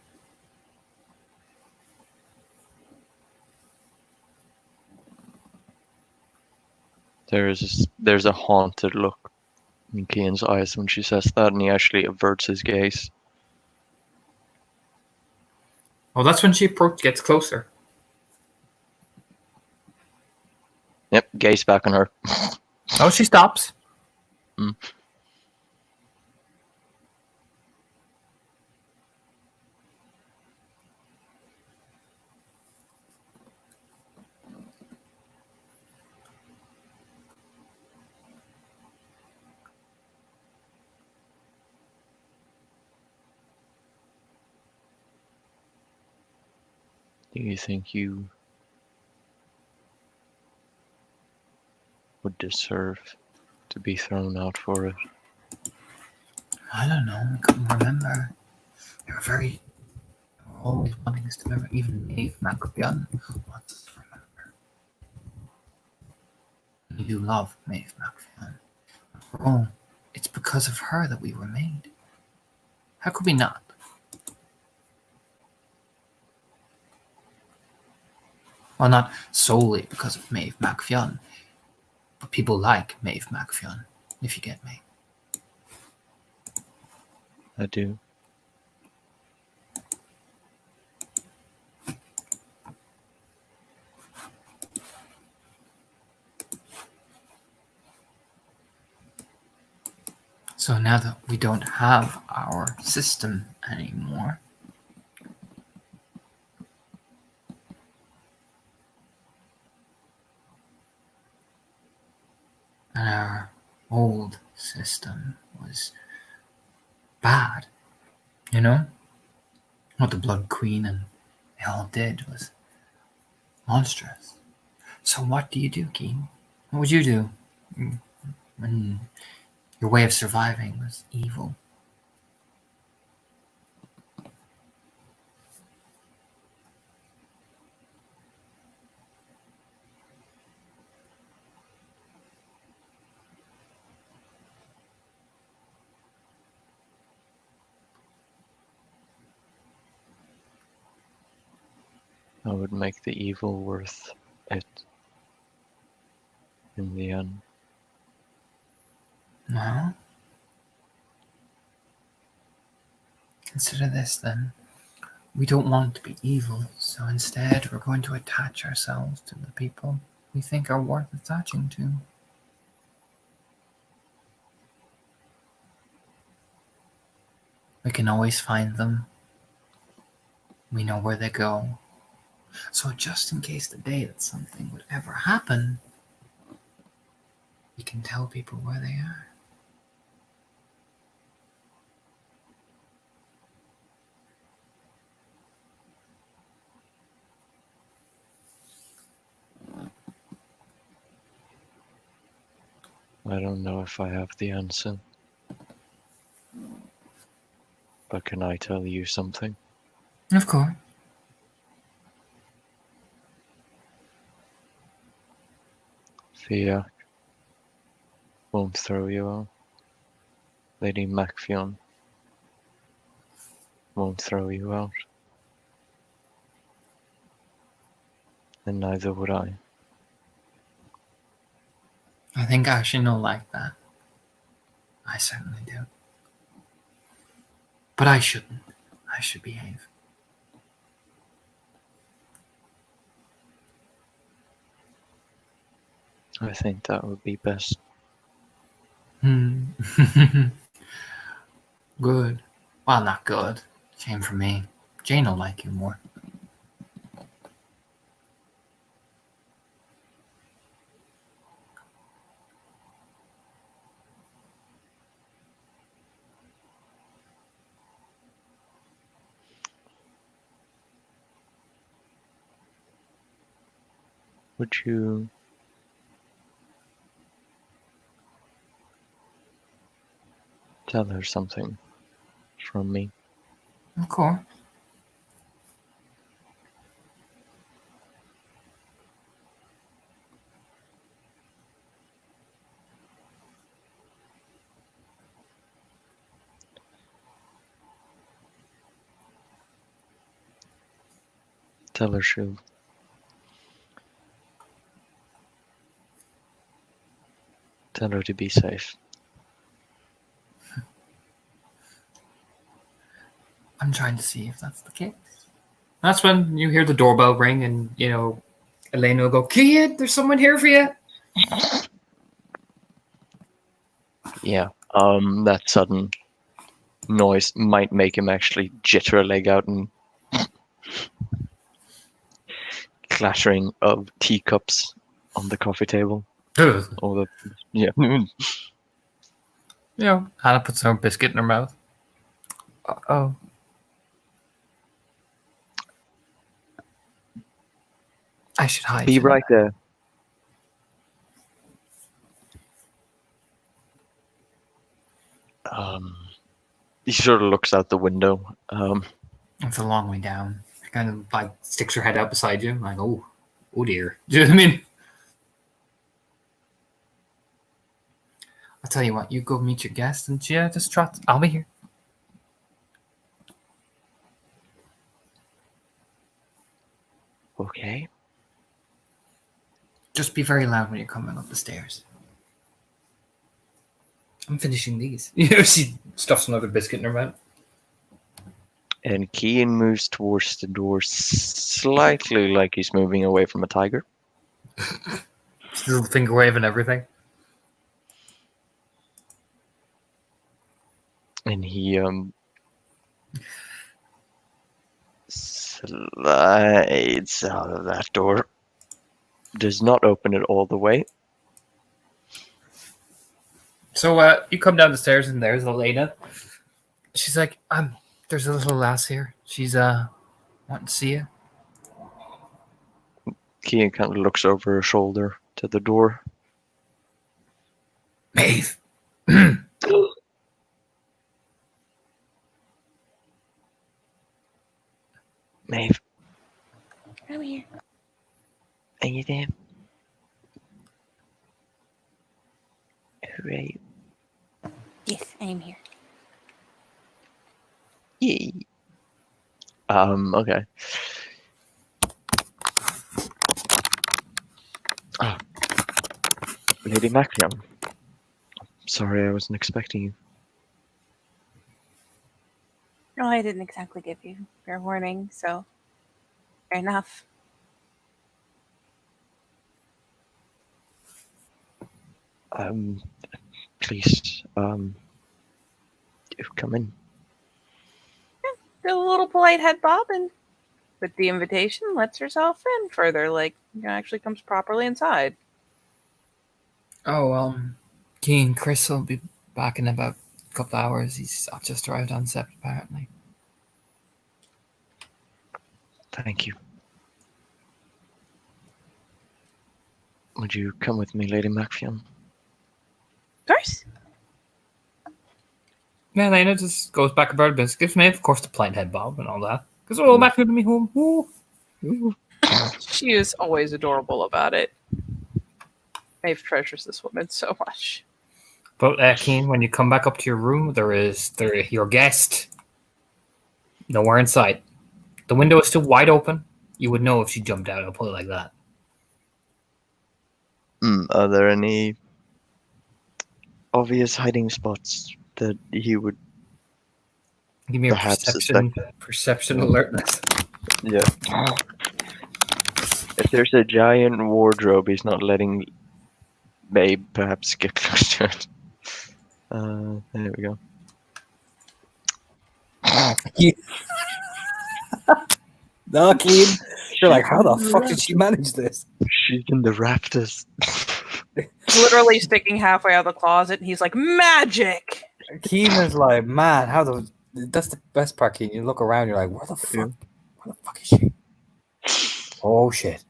There's a haunted look in Kian's eyes when she says that, and he actually averts his gaze. Oh, that's when she gets closer. Yep, gaze back on her. Oh, she stops. Mm. Do you think you would deserve to be thrown out for it? I don't know. I couldn't remember. They were always wanting us to remember. Even Maeve MacBeon wants us to remember. We do love Maeve MacBeon. Oh, it's because of her that we were made. How could we not? Well, not solely because of Maeve MacFionn, but people like Maeve MacFionn, if you get me. I do. So now that we don't have our system anymore, And our old system was bad, you know? What the Blood Queen and they all did was monstrous. So what do you do, Keen? What would you do when your way of surviving was evil? I would make the evil worth it in the end. Well, consider this then. We don't want to be evil, so instead we're going to attach ourselves to the people we think are worth attaching to. We can always find them. We know where they go. So just in case the day that something would ever happen, we can tell people where they are. I don't know if I have the answer. But can I tell you something? Of course. Fiach won't throw you out. Lady Macfion won't throw you out. And neither would I. I think Ashen will like that. I certainly do. But I shouldn't. I should behave. I think that would be best. Good. Well, not good. Shame for me. Jane will like you more. Would you tell her something from me? Of course. Tell her she'll tell her to be safe. I'm trying to see if that's the case. That's when you hear the doorbell ring and, Elena will go, "Kid, there's someone here for you." Yeah. That sudden noise might make him actually jitter a leg out, and clattering of teacups on the coffee table. Ugh. Or the yeah. Hannah puts her biscuit in her mouth. Oh. I should hide. Be right there. He sort of looks out the window. It's a long way down. She kind of sticks her head out beside you. I'm like, oh dear. Do you know what I mean? I'll tell you what. You go meet your guest, and just trot. I'll be here. Okay. Just be very loud when you're coming up the stairs. I'm finishing these. She stuffs another biscuit in her mouth. And Kian moves towards the door slightly like he's moving away from a tiger. Little finger wave and everything. And he slides out of that door. Does not open it all the way. So you come down the stairs and there's Elena. She's like, there's a little lass here. She's wanting to see you. Kean kind of looks over her shoulder to the door. Maeve. Maeve, I'm here. are you there? Hooray. Yes, I am here. Yay. Okay. Ah, Lady Macleon. Sorry, I wasn't expecting you. No, I didn't exactly give you fair warning, so fair enough. Please, do come in. Did a little polite head bob and with the invitation lets herself in further, like actually comes properly inside. Oh, Keen, Chris will be back in about a couple hours. He's just arrived on set, apparently. Thank you. Would you come with me, Lady Macleon? Of course. Yeah, Elena just goes back about her business. Gives me, of course, the plain head bob and all that. Because, oh, back to me home. Ooh. She is always adorable about it. Maeve treasures this woman so much. But, Keen, when you come back up to your room, there is your guest. Nowhere in sight. The window is still wide open. You would know if she jumped out. I'll put it like that. Are there any obvious hiding spots that he would... Give me a Perhaps perception alertness. Yeah. If there's a giant wardrobe, he's not letting Maeve perhaps get close to it. There we go. No, Keen. You're like, how the fuck did she manage this? She's in the rafters. Literally sticking halfway out of the closet, and he's like, magic! Keen is like, man, that's the best part, Keen. You look around, you're like, where the fuck? Yeah. Where the fuck is she? Oh shit.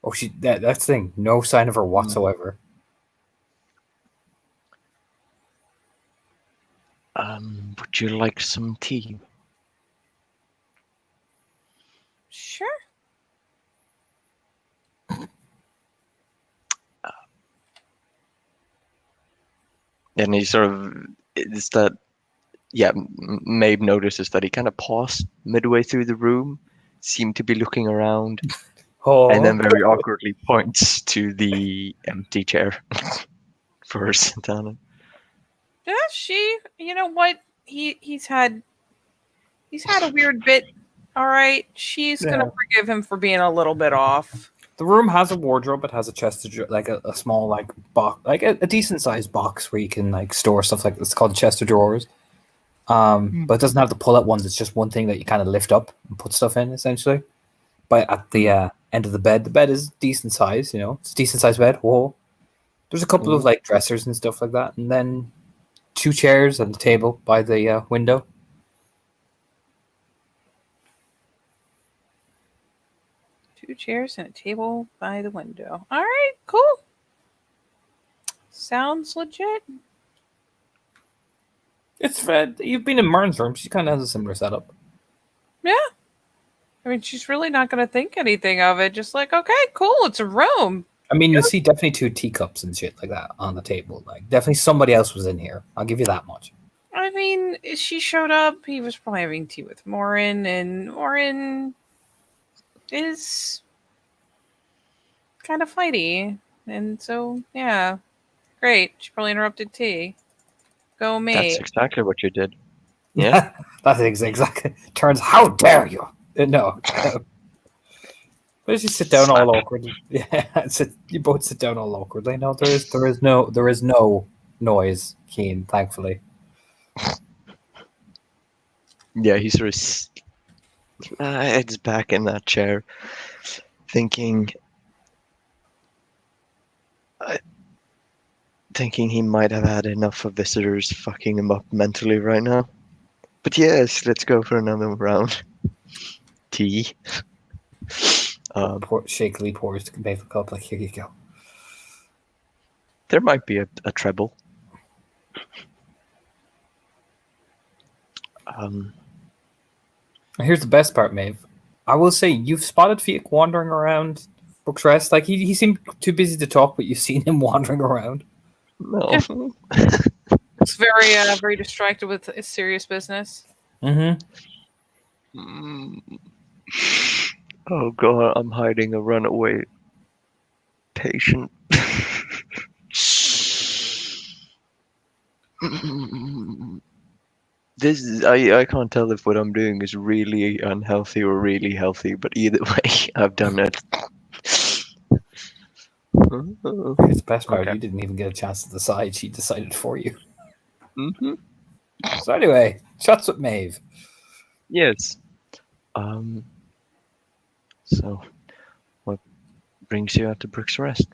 Oh, that's the thing. No sign of her whatsoever. Would you like some tea? Sure. And he sort of is that. Yeah, Maeve notices that he kind of paused midway through the room, seemed to be looking around, Oh, and then very awkwardly points to the empty chair for her to sit down in. Yeah, you know what? He's had a weird bit. All right, she's gonna forgive him for being a little bit off. the room has a wardrobe. It has a chest of like a small like box, like a decent sized box where you can like store stuff. Like it's called a chest of drawers. But it doesn't have the pull-out ones. It's just one thing that you kind of lift up and put stuff in, essentially. But at the end of the bed is decent size. You know, it's a decent sized bed. Whoa. There's a couple of like dressers and stuff like that, and then 2 chairs and the table by the window. Two chairs and a table by the window. All right, cool. Sounds legit. It's Fred. You've been in Martin's room. She kind of has a similar setup. Yeah. I mean, she's really not going to think anything of it. Just like, okay, cool, it's a room. I mean, you'll see definitely 2 teacups and shit like that on the table. Like, definitely somebody else was in here. I'll give you that much. I mean, she showed up. He was probably having tea with Morin, and Morin is kind of fighty. And so, yeah, great. She probably interrupted tea. Go me. That's exactly what you did. Yeah. That's exactly. Turns, how dare you? No. But you sit down all awkwardly. Yeah, you both sit down all awkwardly. No, there is no noise, Keen, thankfully. Yeah, he sort of slides back in that chair, thinking, thinking he might have had enough of visitors fucking him up mentally right now. But yes, let's go for another round. Tea. Shakily pours the maple cup, like, here you go. There might be a treble. Here's the best part, Maeve. I will say, you've spotted Fiat wandering around Brook's Rest. Like, he seemed too busy to talk, but you've seen him wandering around. No. It's very distracted with his serious business. Mm-hmm. Oh god, I'm hiding a runaway patient. This is I can't tell if what I'm doing is really unhealthy or really healthy, but either way, I've done it. Here's the best part. Okay. You didn't even get a chance to decide. She decided for you. Mm-hmm. So anyway, shots with Maeve. Yes. So, what brings you out to Brook's Rest?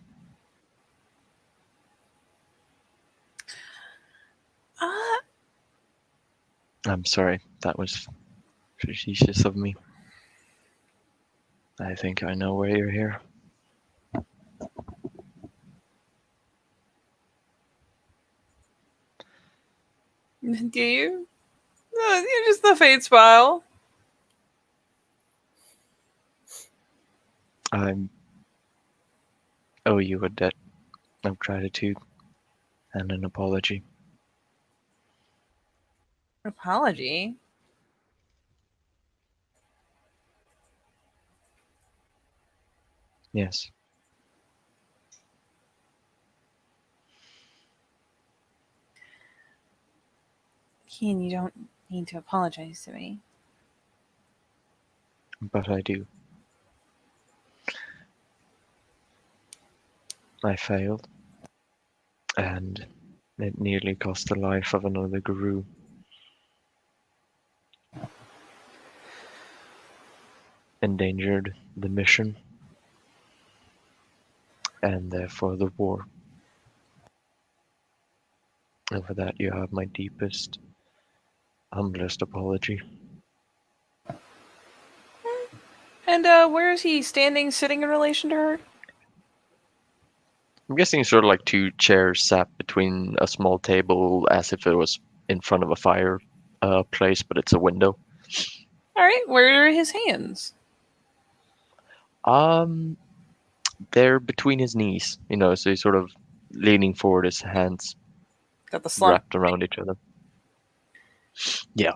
I'm sorry, that was facetious of me. I think I know where you're here. Do you? You're just the fate smile. I owe you a debt of gratitude and an apology. Apology? Yes. Keen, you don't need to apologize to me. But I do. I failed, and it nearly cost the life of another guru. Endangered the mission, and therefore the war. And for that you have my deepest, humblest apology. And where is he standing, sitting in relation to her? I'm guessing sort of like two chairs sat between a small table as if it was in front of a fire place, but it's a window. All right, where are his hands? They're between his knees, so he's sort of leaning forward, his hands Got the slump. wrapped around each other. Yeah.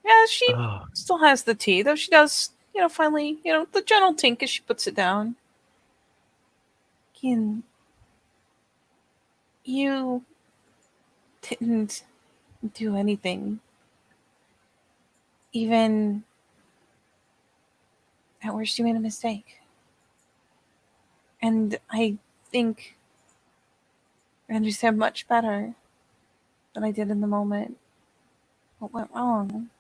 Yeah, she Oh, still has the tea, though she does, finally, the gentle tink as she puts it down. Keen, you didn't do anything. Even at worst, you made a mistake. And I think I understand much better than I did in the moment what went wrong.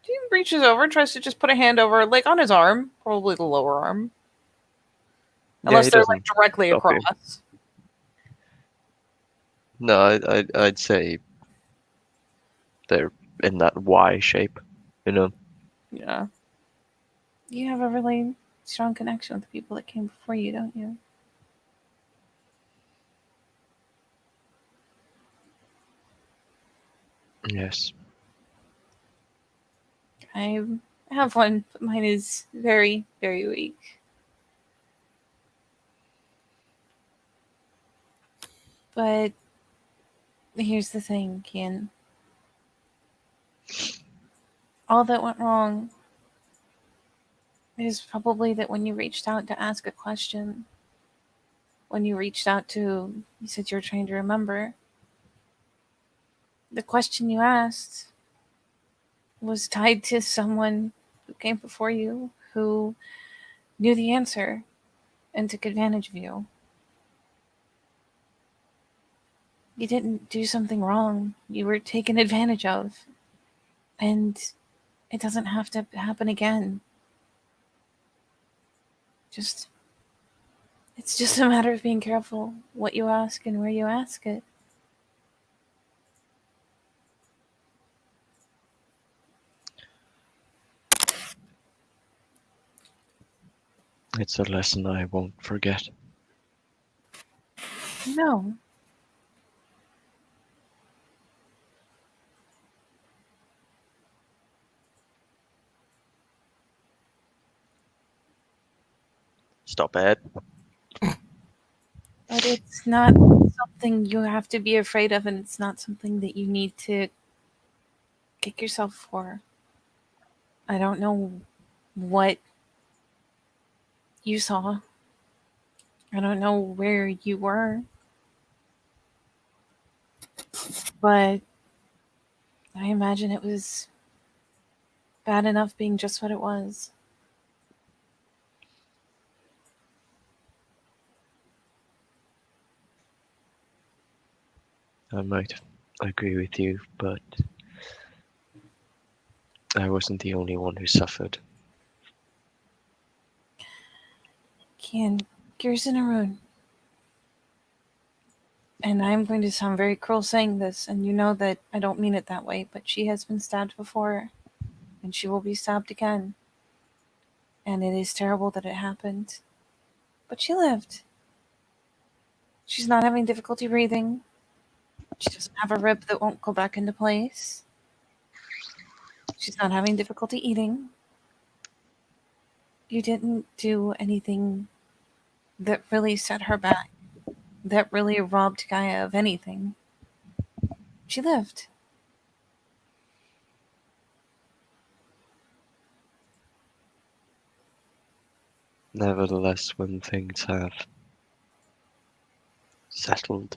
He reaches over and tries to just put a hand over, like, on his arm, probably the lower arm. yeah, Unless he they're, doesn't like, directly stop you. across. No, I'd say they're in that Y shape, Yeah. You have a really strong connection with the people that came before you, don't you? Yes. I have one, but mine is very, very weak. But here's the thing, Kian. All that went wrong is probably that when you reached out to ask a question, you said you were trying to remember, the question you asked was tied to someone who came before you, who knew the answer and took advantage of you. You didn't do something wrong. You were taken advantage of. And it doesn't have to happen again. It's just a matter of being careful what you ask and where you ask it. It's a lesson I won't forget. No. Stop it. But it's not something you have to be afraid of, and it's not something that you need to kick yourself for. I don't know what you saw. I don't know where you were. But I imagine it was bad enough being just what it was. I might agree with you, but I wasn't the only one who suffered. Kian, Kirsten Arun. And I'm going to sound very cruel saying this, and you know that I don't mean it that way, but she has been stabbed before, and she will be stabbed again. And it is terrible that it happened. But she lived. She's not having difficulty breathing. She doesn't have a rib that won't go back into place. She's not having difficulty eating. You didn't do anything that really set her back, that really robbed Gaia of anything. She lived. Nevertheless, when things have settled,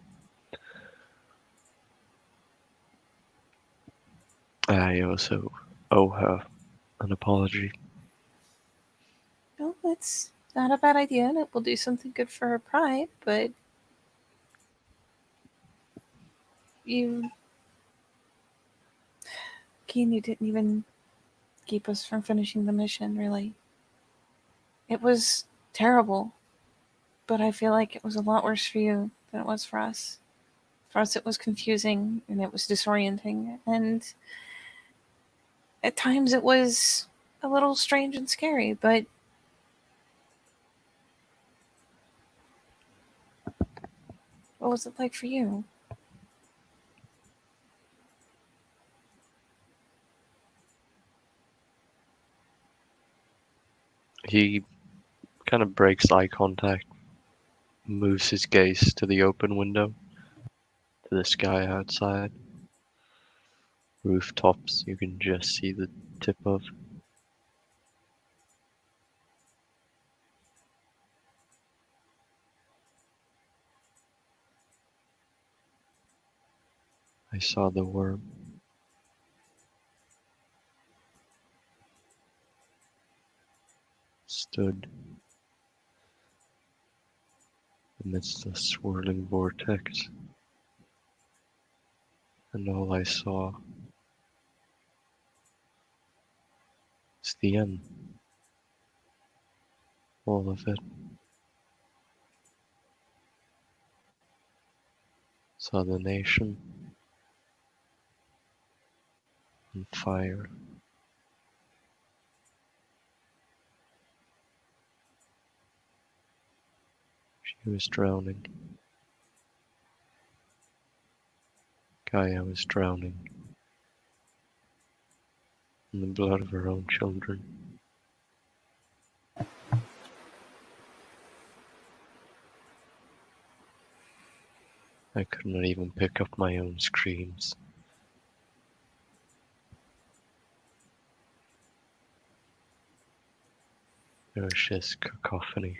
I also owe her an apology. Well, it's not a bad idea, and it will do something good for her pride, but you, Keen, you didn't even keep us from finishing the mission, really. It was terrible, but I feel like it was a lot worse for you than it was for us. For us, it was confusing, and it was disorienting, and at times it was a little strange and scary, but what was it like for you? He kind of breaks eye contact, moves his gaze to the open window, to the sky outside. Rooftops you can just see the tip of. I saw the worm. Stood amidst the swirling vortex, and all I saw is the end. All of it. Saw the nation on fire. She was drowning. Gaia was drowning in the blood of her own children. I could not even pick up my own screams. There was just cacophony.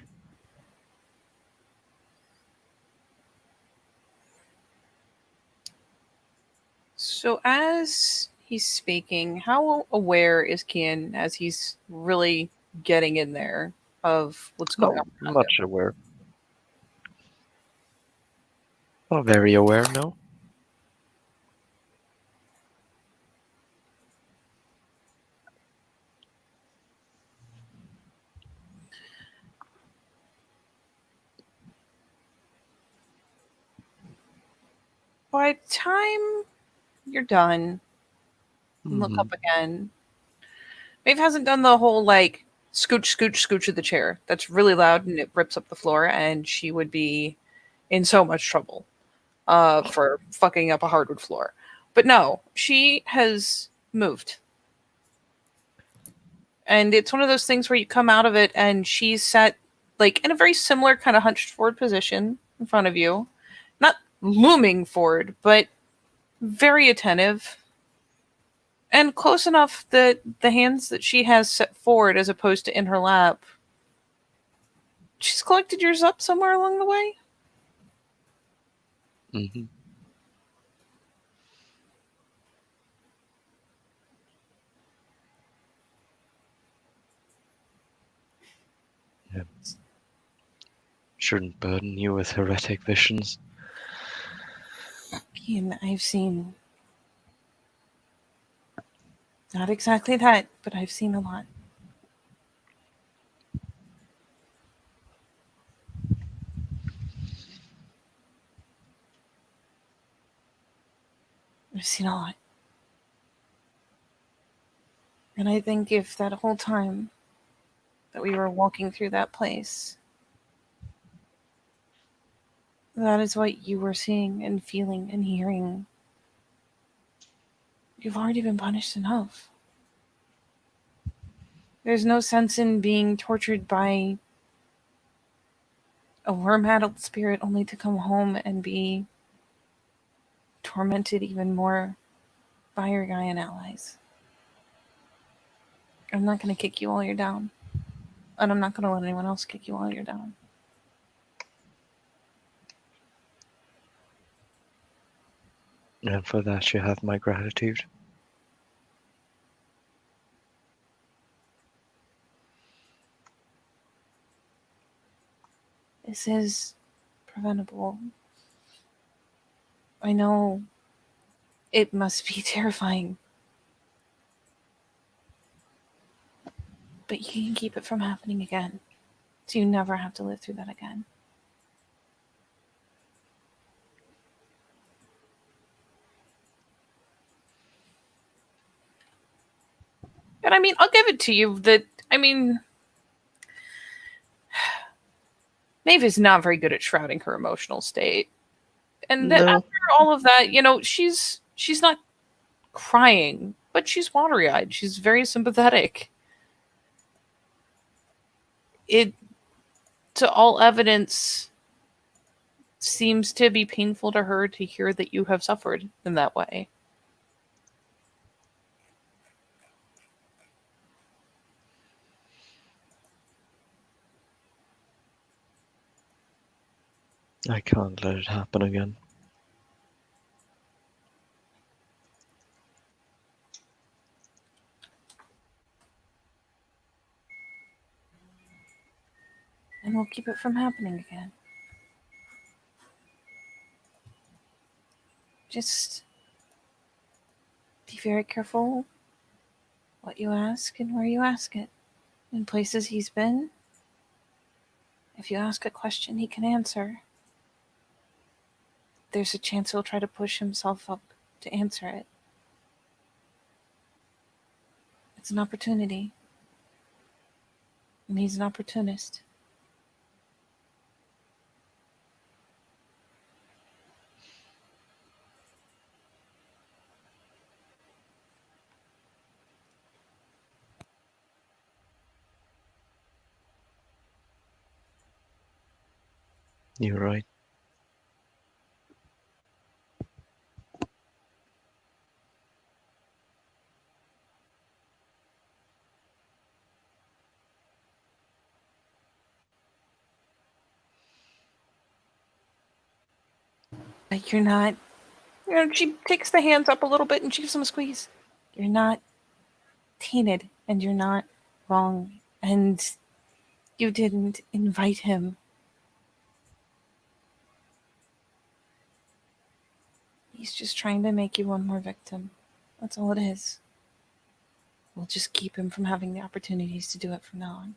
So as he's speaking, how aware is Kian as he's really getting in there of what's going on? Not much aware. Not very aware, no. By the time you're done, and look Mhm. up again, Maeve hasn't done the whole like scooch, scooch, scooch of the chair. That's really loud and it rips up the floor, and she would be in so much trouble for fucking up a hardwood floor. But no, she has moved. And it's one of those things where you come out of it and she's sat like in a very similar kind of hunched forward position in front of you. Not looming forward, but very attentive. And close enough that the hands that she has set forward as opposed to in her lap, she's collected yours up somewhere along the way. Mhm. Yeah. Shouldn't burden you with heretic visions. And I've seen not exactly that, but I've seen a lot. I've seen a lot. And I think if that whole time that we were walking through that place, that is what you were seeing and feeling and hearing, you've already been punished enough. There's no sense in being tortured by a worm-addled spirit only to come home and be tormented even more by your Gaian allies. I'm not going to kick you while you're down. And I'm not going to let anyone else kick you while you're down. And for that you have my gratitude. This is preventable. I know it must be terrifying. But you can keep it from happening again. So you never have to live through that again. And I mean, I'll give it to you that, I mean, Maeve is not very good at shrouding her emotional state. And that No. after all of that, you know, she's not crying, but she's watery-eyed. She's very sympathetic. It, to all evidence, seems to be painful to her to hear that you have suffered in that way. I can't let it happen again. And we'll keep it from happening again. Just be very careful what you ask and where you ask it. In places he's been, if you ask a question he can answer, there's a chance he'll try to push himself up to answer it. It's an opportunity. And he's an opportunist. You're right. But you're not, you know, she takes the hands up a little bit and she gives him a squeeze. You're not tainted and you're not wrong. And you didn't invite him. He's just trying to make you one more victim. That's all it is. We'll just keep him from having the opportunities to do it from now on.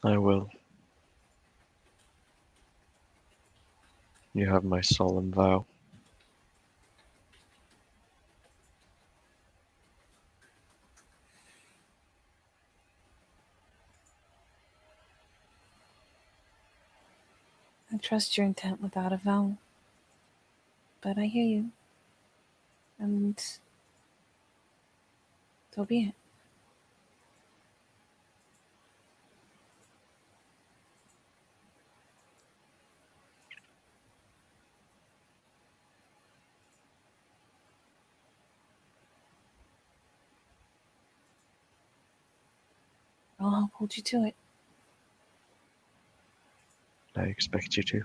I will. You have my solemn vow. I trust your intent without a vow. But I hear you. And so be it. I'll hold you to it. I expect you to.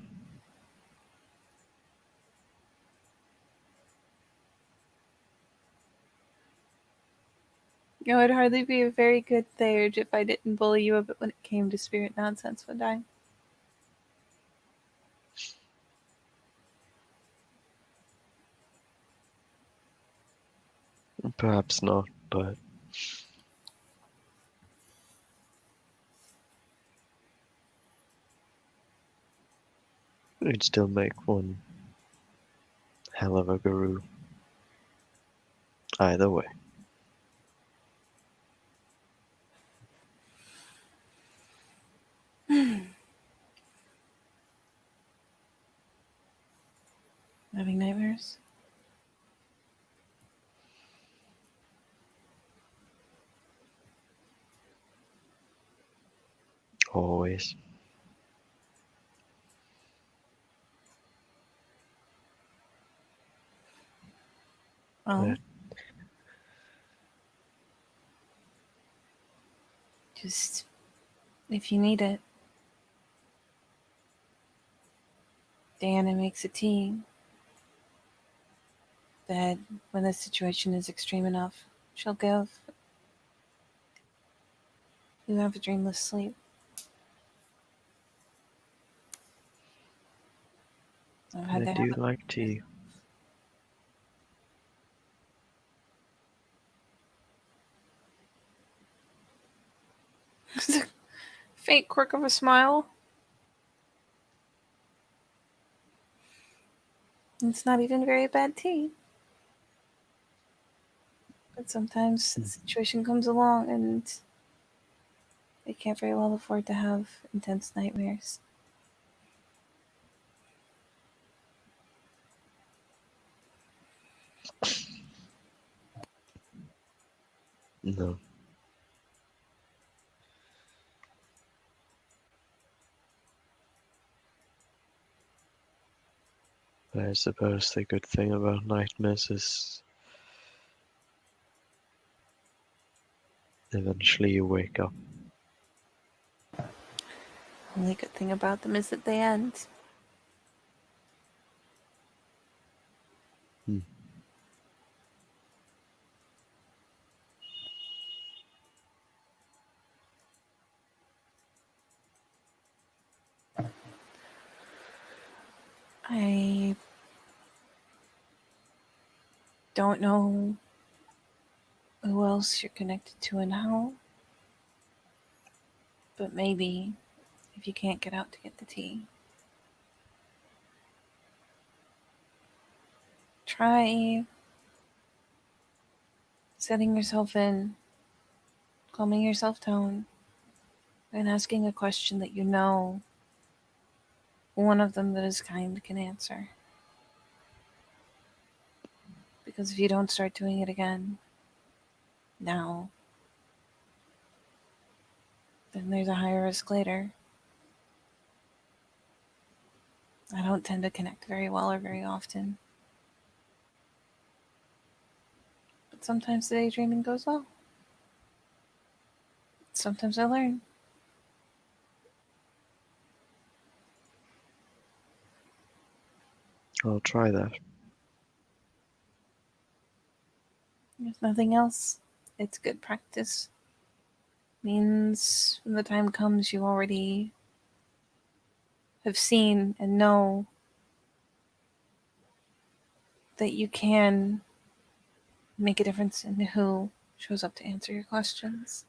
You know, I'd hardly be a very good Thage if I didn't bully you a bit when it came to spirit nonsense, would I? Perhaps not, but you'd still make one hell of a guru. Either way. Having nightmares? Always. Well, Yeah. just if you need it. Diana makes a tea that when the situation is extreme enough, she'll give. You have a dreamless sleep. I've had I to do have like tea. a faint quirk of a smile. It's not even very bad tea. But sometimes the situation comes along and they can't very well afford to have intense nightmares. No. I suppose the good thing about nightmares is eventually you wake up. Only good thing about them is that they end. Hmm. I don't know who else you're connected to and how, but maybe if you can't get out to get the tea, try setting yourself in, calming yourself down, and asking a question that you know one of them that is kind can answer. Because if you don't start doing it again now, then there's a higher risk later. I don't tend to connect very well or very often. But sometimes the daydreaming goes well. Sometimes I learn. I'll try that. If nothing else, it's good practice. Means when the time comes, you already have seen and know that you can make a difference in who shows up to answer your questions.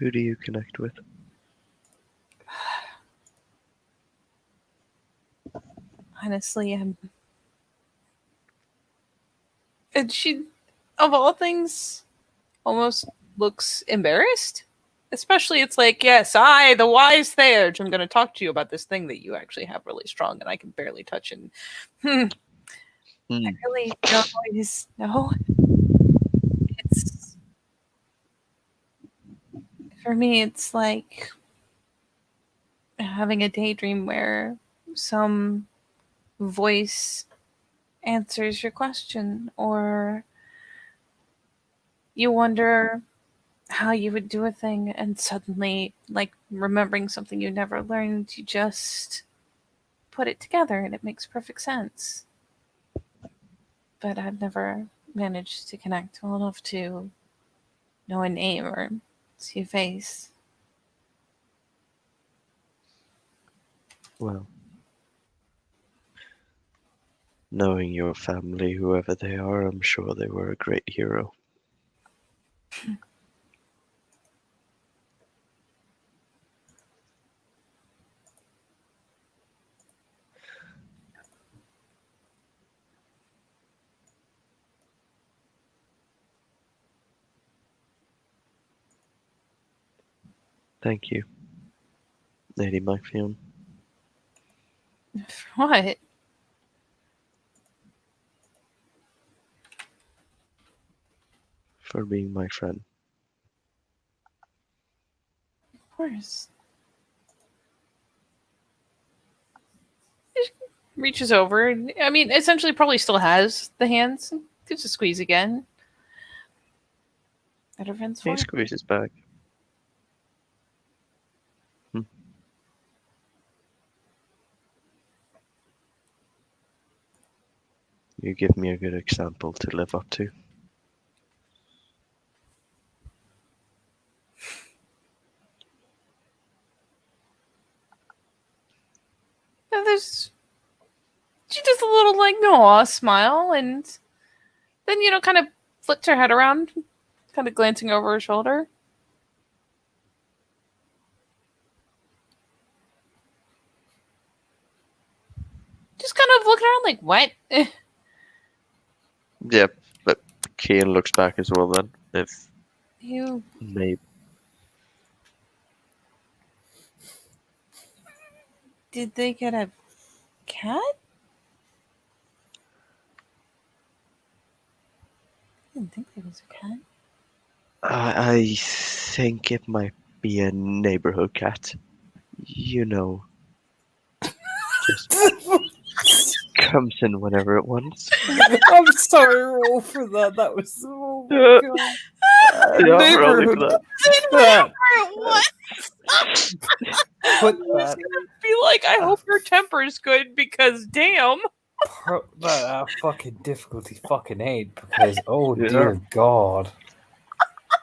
Who do you connect with? Honestly, and she, of all things, almost looks embarrassed. Especially, it's like, yes, I, the wise Theurge, I'm going to talk to you about this thing that you actually have really strong and I can barely touch. And I really don't always know. It's, for me, it's like having a daydream where some voice answers your question, or you wonder how you would do a thing, and suddenly, like remembering something you never learned, you just put it together and it makes perfect sense. But I've never managed to connect well enough to know a name or see a face. Well, knowing your family, whoever they are, I'm sure they were a great hero. Thank you, Lady Myfion. For what? For being my friend. Of course. Reaches over. I mean, essentially, probably still has the hands. Gives a squeeze again. Better friends for He squeezes back. You give me a good example to live up to. And she does a little like no smile, and then kind of flips her head around, kind of glancing over her shoulder. Just kind of looking around like, what? Yeah, but Kian looks back as well then. If You maybe did they get a cat? I didn't think there was a cat. I think it might be a neighborhood cat. You know, just comes in whenever it wants. I'm sorry, roll for that. That was so. Yeah. God. Yeah, rolling for Neighborhood. that. What? Put I was that. gonna be like, I hope your temper is good because damn. That fucking difficulty fucking 8 because oh Yeah. dear God.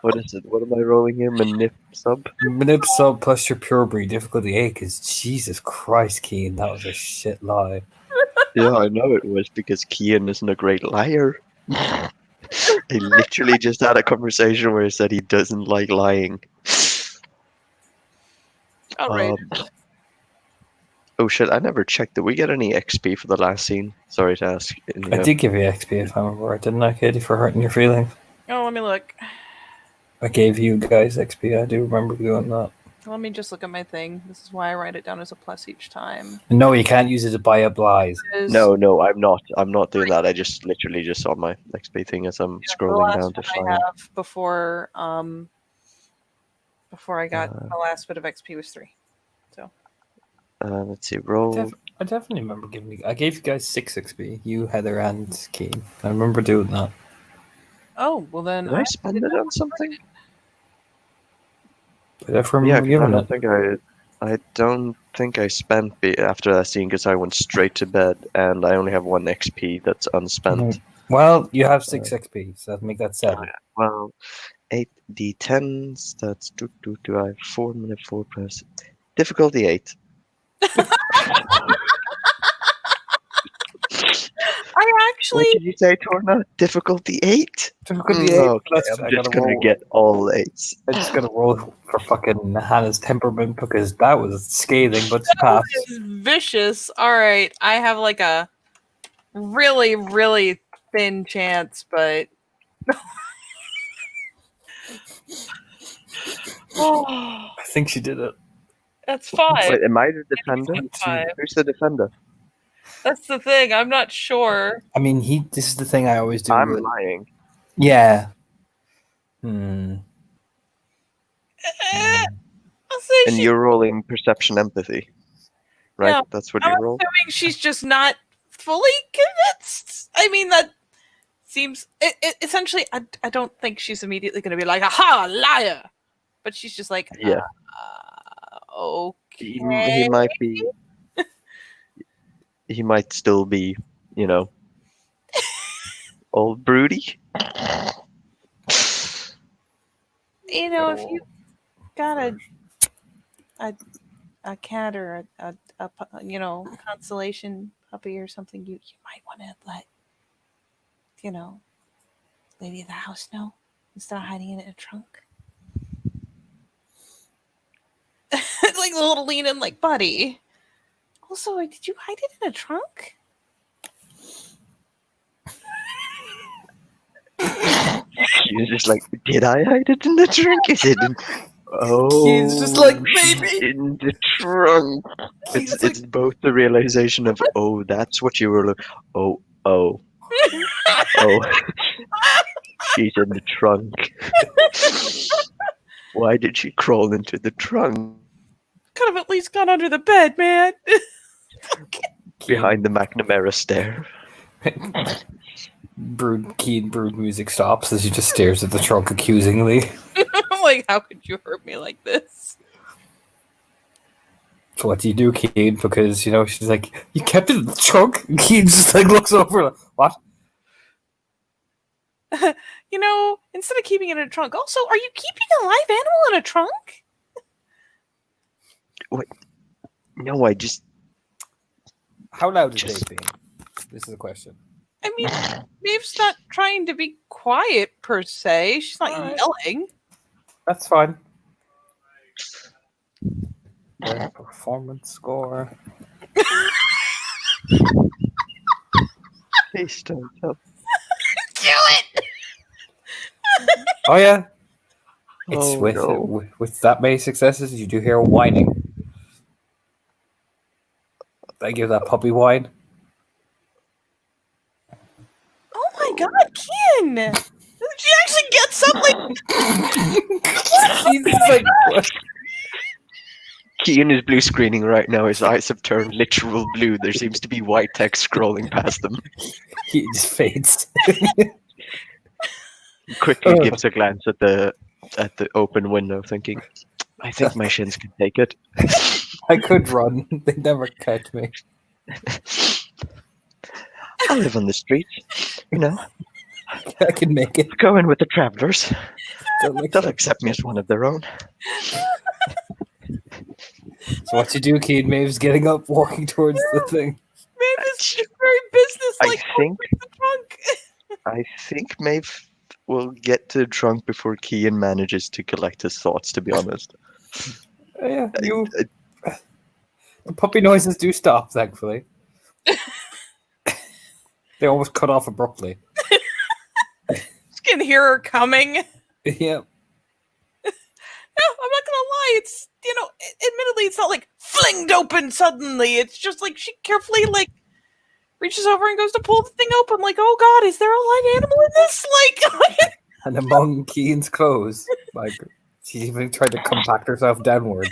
What is it? What am I rolling here? Manip sub? Manip sub plus your pure breed difficulty 8 because Jesus Christ, Keen, that was a shit lie. Yeah, I know it was because Kian isn't a great liar. I literally just had a conversation where he said he doesn't like lying. All right. Oh shit, I never checked. Did we get any XP for the last scene? Sorry to ask. I did give you XP if I remember right, didn't I, Katie, for hurting your feelings? Oh, let me look. I gave you guys XP, I do remember doing that. Let me just look at my thing. This is why I write it down as a plus each time. No, you can't use it to buy up lies. No, I'm not. I'm not doing that. I just literally just saw my XP thing as I'm scrolling down to I find. have before I got the last bit of XP was 3. So Let's see. Roll. I definitely remember giving you. I gave you guys 6 XP. You, Heather, and Keen. I remember doing that. oh well then Did I spend it on something? But I Yeah, remember 'cause giving it. I don't think I spent after that scene because I went straight to bed and I only have 1 XP that's unspent. Mhm. Well, you have 6 XP, so that'll make that 7. Well, 8 D10s. That's I have 4 minute 4 plus difficulty 8. I actually, What did you say, Torna? Difficulty 8? Difficulty 8. Okay, Let's- I'm I just gotta gonna roll. get all 8s. I just gotta roll for fucking Hannah's temperament because that was scathing, but she passed. this is vicious. All right, I have like a really, really thin chance, but oh, I think she did it. that's 5. Wait, am I the defender? Five. Who's the defender? That's the thing. I'm not sure. I mean, this is the thing I always do. I'm with- lying. Yeah. I'll say And she, you're rolling perception empathy. Right? Yeah, That's what I'm you roll? assuming she's just not fully convinced. I mean, that seems essentially. I don't think she's immediately going to be like, "Aha, liar!" But she's just like, Yeah. Okay. He might be. He might still be, all broody. You know, if you got a cat or a consolation puppy or something, you might want to let lady of the house know instead of hiding it in a trunk. Like a little lean in, like, buddy. Also, did you hide it in a trunk? He's just like, did I hide it in the trunk? Is it in... Oh, He's just like, she's maybe. in the trunk. It's both the realization of, oh, that's what you were looking. Oh, she's in the trunk. Why did she crawl into the trunk? Could have at least gone under the bed, man. Behind the McNamara stair. Keen brood music stops as he just stares at the trunk accusingly. I'm like, how could you hurt me like this? So what do you do, Keen? Because, she's like, you kept it in the trunk? And Keen just like looks over like, what? Instead of keeping it in a trunk, also, are you keeping a live animal in a trunk? No, I just... How loud is Just- Dave being? This is a question. I mean, Maeve's not trying to be quiet per se. She's not Alright. yelling. That's fine. Their performance score. Please don't tell. Do it! Oh yeah, it's Oh, with no. with that many successes, you do hear whining. I give that puppy whine. Oh my god, Ken! She actually gets up like, He's just like, what? Kean is blue screening right now. His eyes have turned literal blue. There seems to be white text scrolling past them. He just fades. He quickly gives a glance at the open window, thinking, "I think my shins can take it." I could run. They never catch me. I live on the street, I can make it. go in with the travelers. Don't like They'll that. accept me as one of their own. So what you do, Keen? Maeve's getting up, walking towards the thing. Maeve is very business-like. I think the trunk. I think Maeve will get to the trunk before Kean manages to collect his thoughts, to be honest. Yeah, the puppy noises do stop, thankfully. They almost cut off abruptly. You can hear her coming. Yeah. No, I'm not gonna lie. It's admittedly, it's not like flinged open suddenly. It's just like she carefully reaches over and goes to pull the thing open. Like, oh god, is there a live animal in this? Like, And among Keen's clothes, she's even tried to compact herself downwards.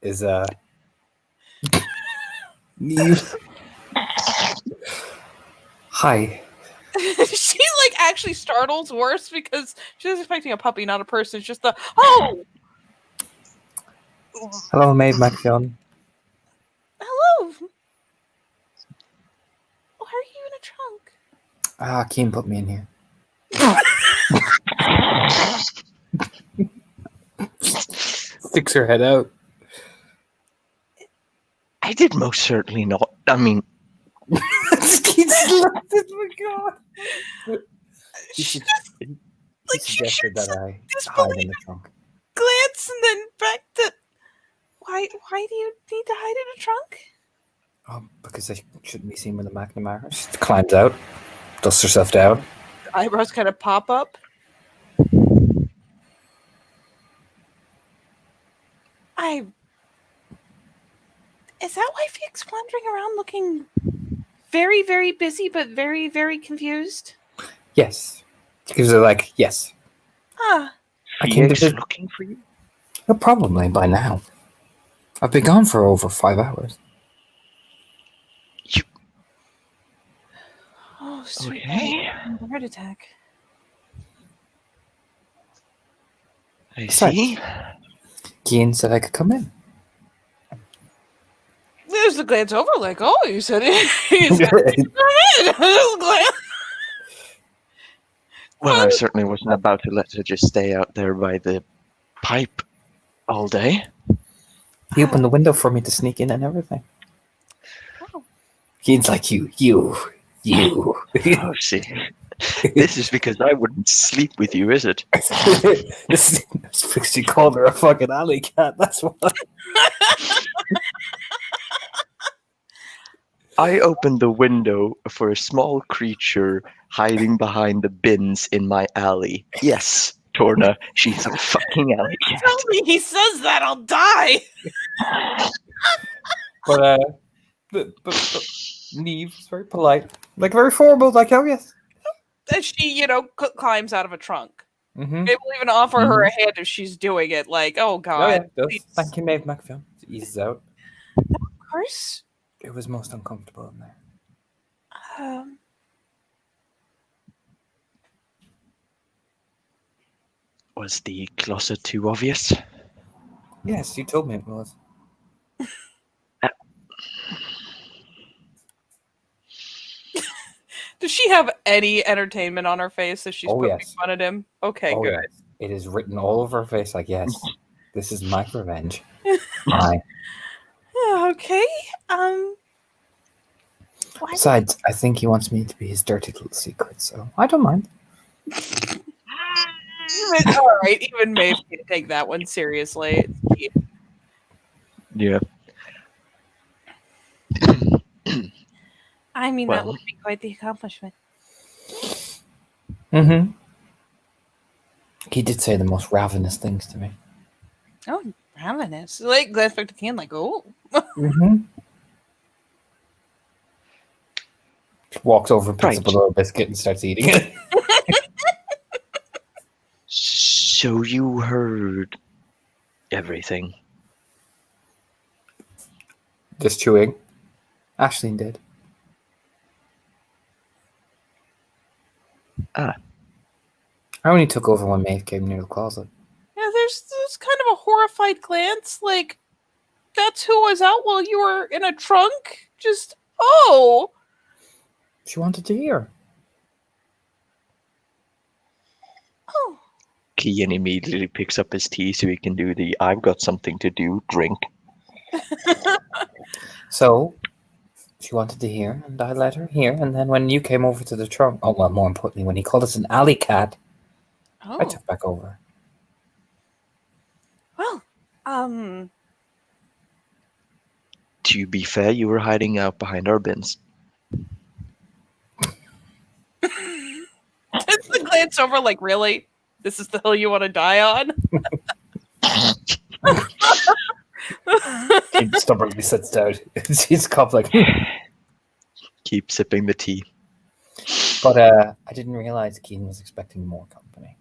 Is Neve. Hi. she actually startles worse because she's expecting a puppy, not a person. It's just oh, Hello, Maeve Maxion. hello. Why are you in a trunk? Ah, Keen put me in here. Sticks her head out. I did most certainly not. I mean, He slapped it, my God. He, She su- just he like she suggested shoots that I disbelief hide in the trunk. glance and then back to why do you need to hide in a trunk? Because I shouldn't be seen with the McNamara. She climbs out, dusts herself down. The eyebrows kind of pop up. Is that why Fick's wandering around looking very, very busy but very, very confused? Yes. She gives her like, yes. Ah, I came to Fiek's visit. looking for you? Well, probably by now. I've been gone for over 5 hours. oh, sweet. Okay. Heart attack. I Besides- see. Kian said I could come in. There's the glance over, like, oh, you said it. You said it. There's a glance. Well, I certainly wasn't about to let her just stay out there by the pipe all day. He opened the window for me to sneak in and everything. Oh. Kian's like, you. Oh, see. This is because I wouldn't sleep with you, is it? This is because she called her a fucking alley cat. That's why. I opened the window for a small creature hiding behind the bins in my alley. Yes, Torna, she's a fucking alley cat. Tell me he says that, I'll die. But Neve is very polite, like very formal, like, oh yes. And she, climbs out of a trunk. Mm-hmm. It will even offer her a hand if she's doing it. Like, oh Oh god. yeah, does. please. Thank you, Maeve McPhail. It eases out. Of course. It was most uncomfortable in there. Was the closet too obvious? Yes, you told me it was. Does she have any entertainment on her face if she's Oh, poking yes. fun at him? Okay, Oh, good. yes. It is written all over her face, like, yes, this is my revenge. Mine. Okay. Why Besides, I think he wants me to be his dirty little secret, so I don't mind. all right, even Maeve can take that one seriously. It's cute. Yeah. I mean, that Well. would be quite the accomplishment. Mm-hmm. He did say the most ravenous things to me. Oh, ravenous. Like, glance back to Can, like, oh. Mm-hmm. Walks over and picks Right. up a little biscuit and starts eating it. So you heard everything. Just chewing. Ashleen did. Ah. I only took over when Maeve came near the closet. Yeah, there's kind of a horrified glance. Like, that's who was out while you were in a trunk? Just, oh. She wanted to hear. Oh. Kian immediately picks up his tea so he can do the I've got something to do drink. So, she wanted to hear, and I let her hear. And then when you came over to the trunk, oh, well, more importantly, when he called us an alley cat, I Oh. took back over. Well, To be fair, you were hiding out behind our bins. it's the glance over, like, really? This is the hill you want to die on? He stubbornly sits down. She's cop like, Keep sipping the tea. but I didn't realize Keen was expecting more company.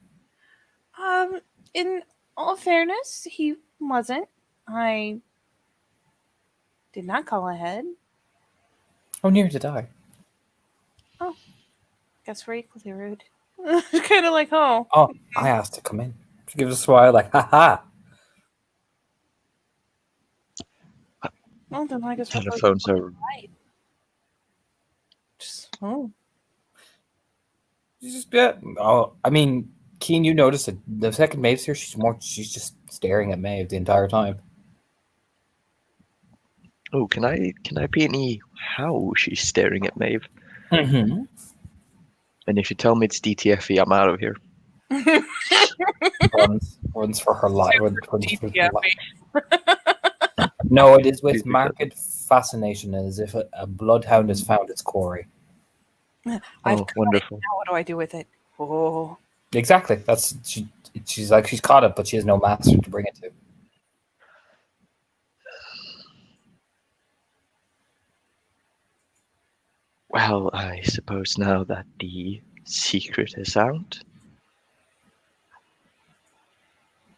In all fairness, he wasn't. I did not call ahead. Oh, near did I. Guess we're equally rude. Kind of like, oh. Oh, I asked to come in. She gives a smile like, haha. Well, then I guess we're both Telephones are right. Just, oh. She's just, yeah. Oh, I mean, Keen, you notice that the second Maeve's here, she's just staring at Maeve the entire time. Oh, can I peony how she's staring at Maeve? Mm-hmm. And if you tell me it's DTFE, I'm out of here. Runs for her life. Runs for her DTFE. life. No, it is with Please accept marked fascination, as if a bloodhound has found its quarry. I've Oh, got it. wonderful. Now what do I do with it? Oh, Exactly. That's she's like she's caught it, but she has no master to bring it to. Well, I suppose now that the secret is out,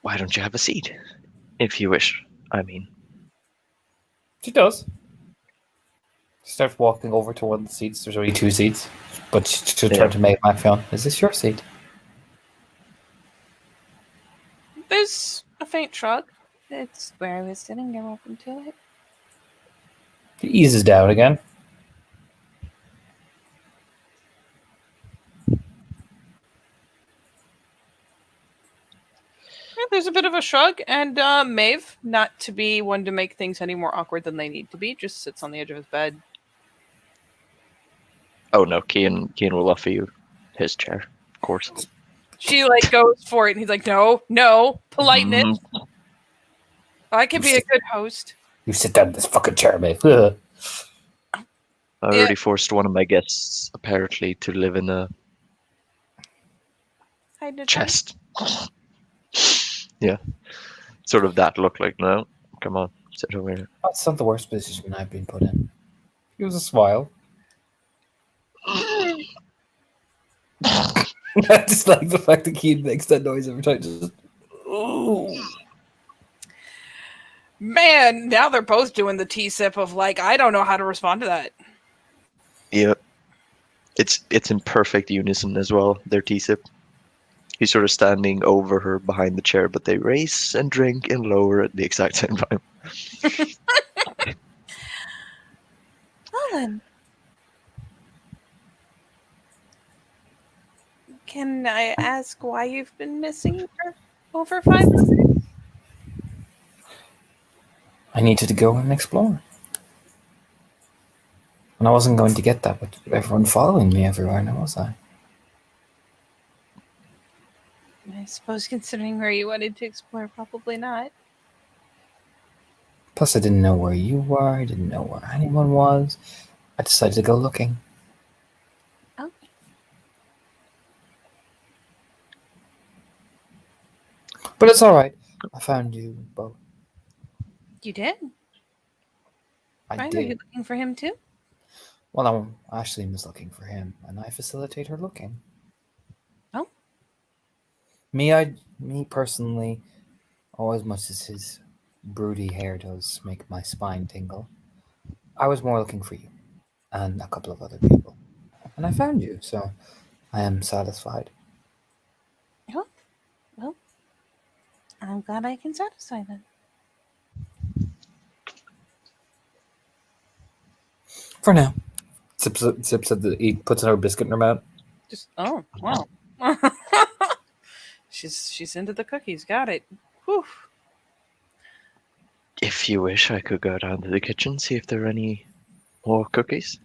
why don't you have a seat? If you wish, I mean. She does. She starts walking over to one of the seats. There's only 2 seats, but she'll Yeah. turn to Maeve Macfion. Is this your seat? there's a faint shrug. It's where I was sitting. You're welcome to it. He eases down again. Yeah, there's a bit of a shrug, and Maeve, not to be one to make things any more awkward than they need to be, just sits on the edge of his bed. Oh no, Kian will offer you his chair, of course. She like goes for it, and he's like, "No, politeness. I can be a good host." You sit down in this fucking chair, Maeve. I already forced one of my guests, apparently, to live in a Hide it chest. Yeah. Sort of that look like, no, come on, sit over here. That's not the worst position I've been put in. He was a smile. I just like the fact that Keane makes that noise every time. Just, ooh. Man, now they're both doing the tea sip of like, I don't know how to respond to that. Yeah. It's in perfect unison as well, their T-sip. He's sort of standing over her behind the chair, but they race and drink and lower at the exact same time. Well then. Can I ask why you've been missing for over 5 months? I needed to go and explore. And I wasn't going to get that with everyone following me everywhere, now was I? I suppose considering where you wanted to explore, probably not. Plus, I didn't know where you were. I didn't know where anyone was. I decided to go looking. Oh. But it's all right. I found you both. You did? I Are you did. looking for him too? Well, Ashley was looking for him, and I facilitate her looking. Oh. Me personally, oh, as much as his broody hair does make my spine tingle, I was more looking for you and a couple of other people. And I found you, so I am satisfied. Oh, well, I'm glad I can satisfy them. For now. Sips at he puts another biscuit in her mouth. Just oh wow. she's into the cookies. Got it. Whew. If you wish, I could go down to the kitchen, see if there are any more cookies.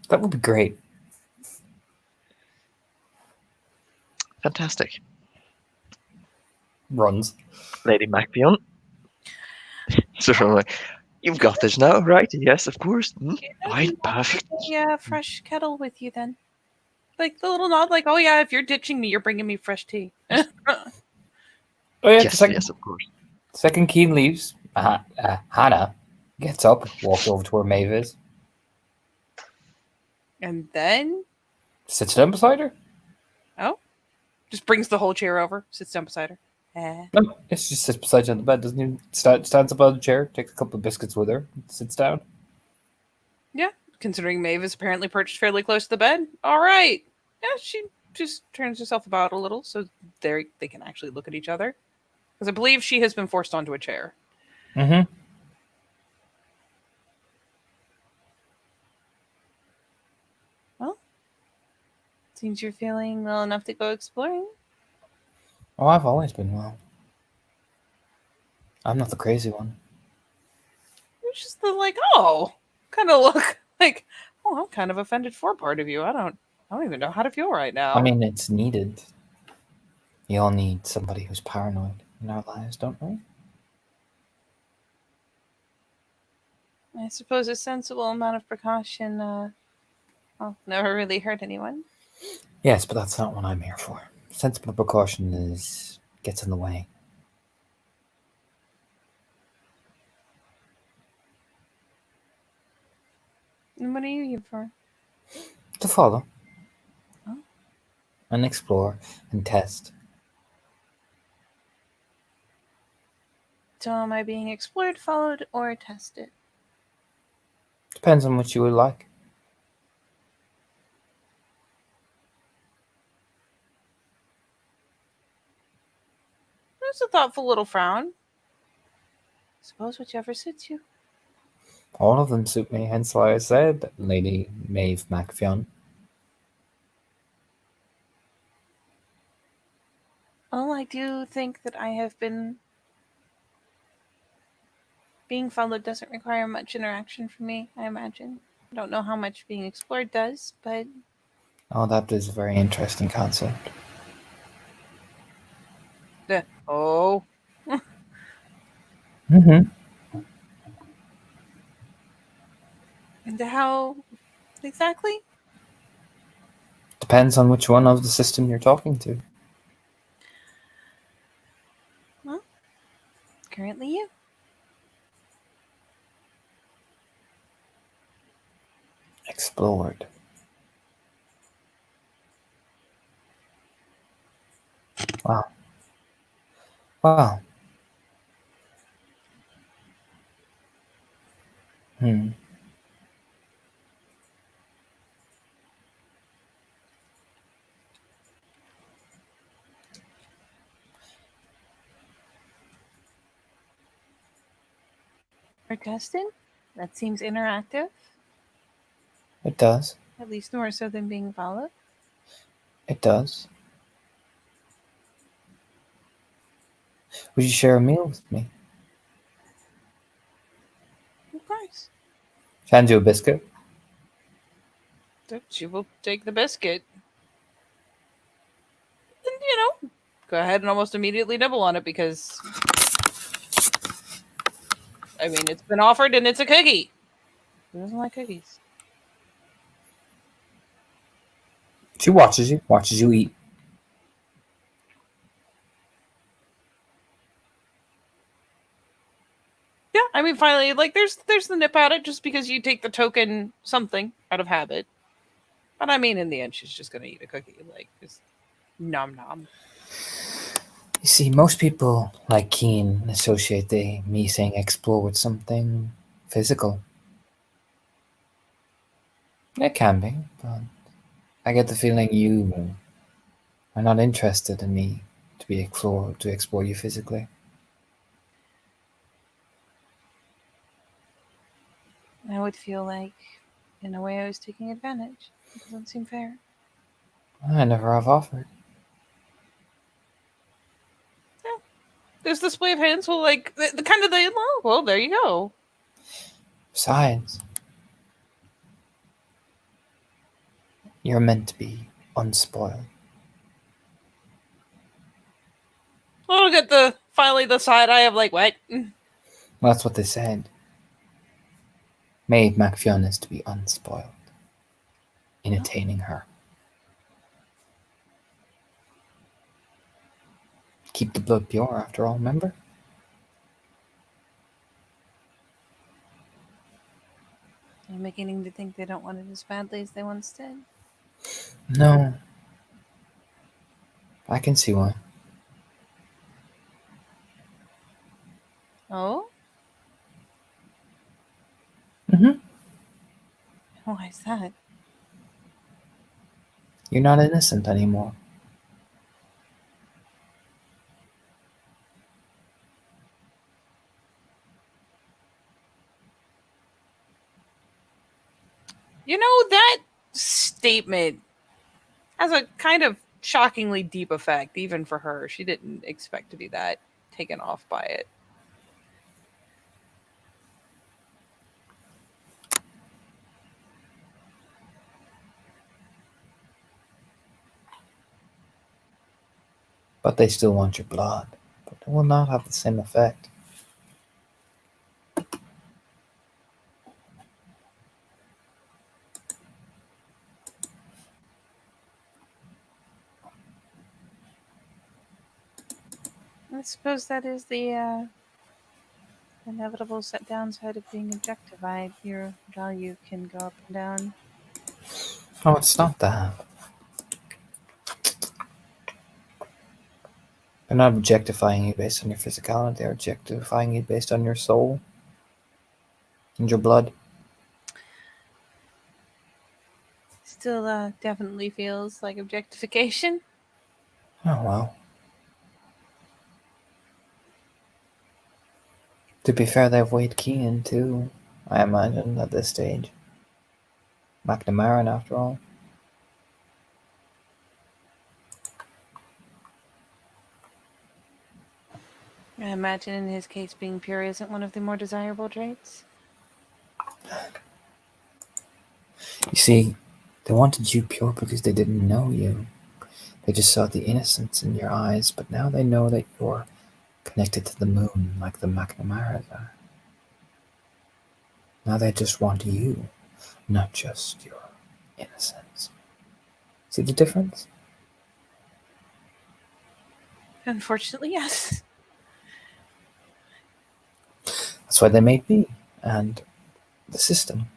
That would be great. Fantastic. Runs. Lady Macpion. So I'm like, you've got this now, right? Yes, of course. Right, perfect. Yeah, fresh kettle with you then. Like the little nod, like, oh yeah, if you're ditching me, you're bringing me fresh tea. Oh yeah, Yes, the yes, of course. second Keen leaves. Hannah gets up, walks over to where Maeve is, And then sits down beside her. just brings the whole chair over, sits down beside her. No, yes, she sits beside you on the bed, doesn't he? Stands up on the chair, takes a couple of biscuits with her, sits down. Yeah, considering Maeve is apparently perched fairly close to the bed. All right. Yeah, she just turns herself about a little so they can actually look at each other. Because I believe she has been forced onto a chair. Mm-hmm. Seems you're feeling well enough to go exploring. Oh, I've always been well. I'm not the crazy one. It's just the like, oh, kind of look like, oh, I'm kind of offended for part of you. I don't even know how to feel right now. I mean, it's needed. We all need somebody who's paranoid in our lives, don't we? I suppose a sensible amount of precaution, never really hurt anyone. Yes, but that's not what I'm here for. Sensible precaution gets in the way. And what are you here for? To follow. Oh. And explore and test. So am I being explored, followed, or tested? Depends on what you would like. There's a thoughtful little frown. Suppose whichever suits you. All of them suit me, hence why I said Lady Maeve MacFionn. Well, I do think that I have been... Being followed doesn't require much interaction from me, I imagine. I don't know how much being explored does, but... Oh, that is a very interesting concept. Oh. Mm-hmm. And how... exactly? Depends on which one of the system you're talking to. Well, currently you. Explored. Wow. Wow. Hmm. For testing? That seems interactive. It does. At least more so than being followed. It does. Would you share a meal with me? Of course. Hand you a biscuit? She will take the biscuit. And, go ahead and almost immediately nibble on it because... I mean, it's been offered and it's a cookie. Who doesn't like cookies? She watches you eat. Yeah, I mean, finally, like, there's the nip at it just because you take the token something out of habit. But I mean, in the end, she's just gonna eat a cookie, like, just nom nom. You see, most people like Keen associate me saying explore with something physical. It can be, but I get the feeling you are not interested in me to explore you physically. I would feel like, in a way, I was taking advantage. It doesn't seem fair. I never have offered. There's this way of hands, well, like, the kind of the, well, there you go. Besides, you're meant to be unspoiled. I'll get finally the side eye of, like, what? Well, that's what they said. Maeve MacFionn is to be unspoiled in attaining her. Keep the blood pure, after all, remember? I'm beginning to think they don't want it as badly as they once did. No. I can see why. Oh? Mm-hmm. Why is that? You're not innocent anymore. That statement has a kind of shockingly deep effect, even for her. She didn't expect to be that taken off by it. But they still want your blood. But it will not have the same effect. I suppose that is the inevitable set downside of being objectified. Your value can go up and down. Oh, it's not that. They're not objectifying you based on your physicality. They're objectifying you based on your soul and your blood. Still, definitely feels like objectification. Oh, well. To be fair, they've weighed Keenan too, I imagine, at this stage. McNamara, after all. I imagine in his case being pure isn't one of the more desirable traits. You see, they wanted you pure because they didn't know you. They just saw the innocence in your eyes, but now they know that you're connected to the moon like the McNamaras are. Now they just want you, not just your innocence. See the difference? Unfortunately, yes. That's why they made me and the system.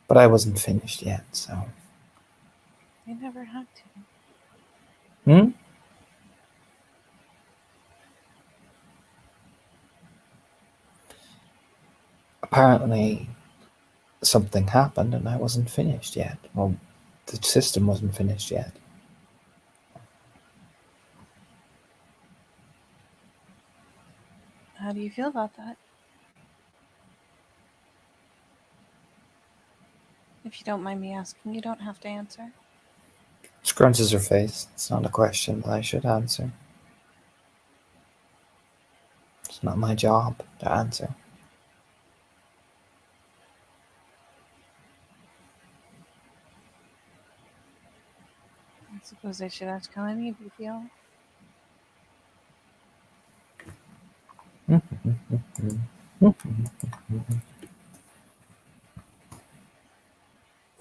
But I wasn't finished yet, so. They never had to. Hmm? Apparently, something happened and I wasn't finished yet. Well, the system wasn't finished yet. How do you feel about that? If you don't mind me asking, you don't have to answer. Scrunches her face. It's not a question that I should answer. It's not my job to answer. I suppose I should ask how any of you feel.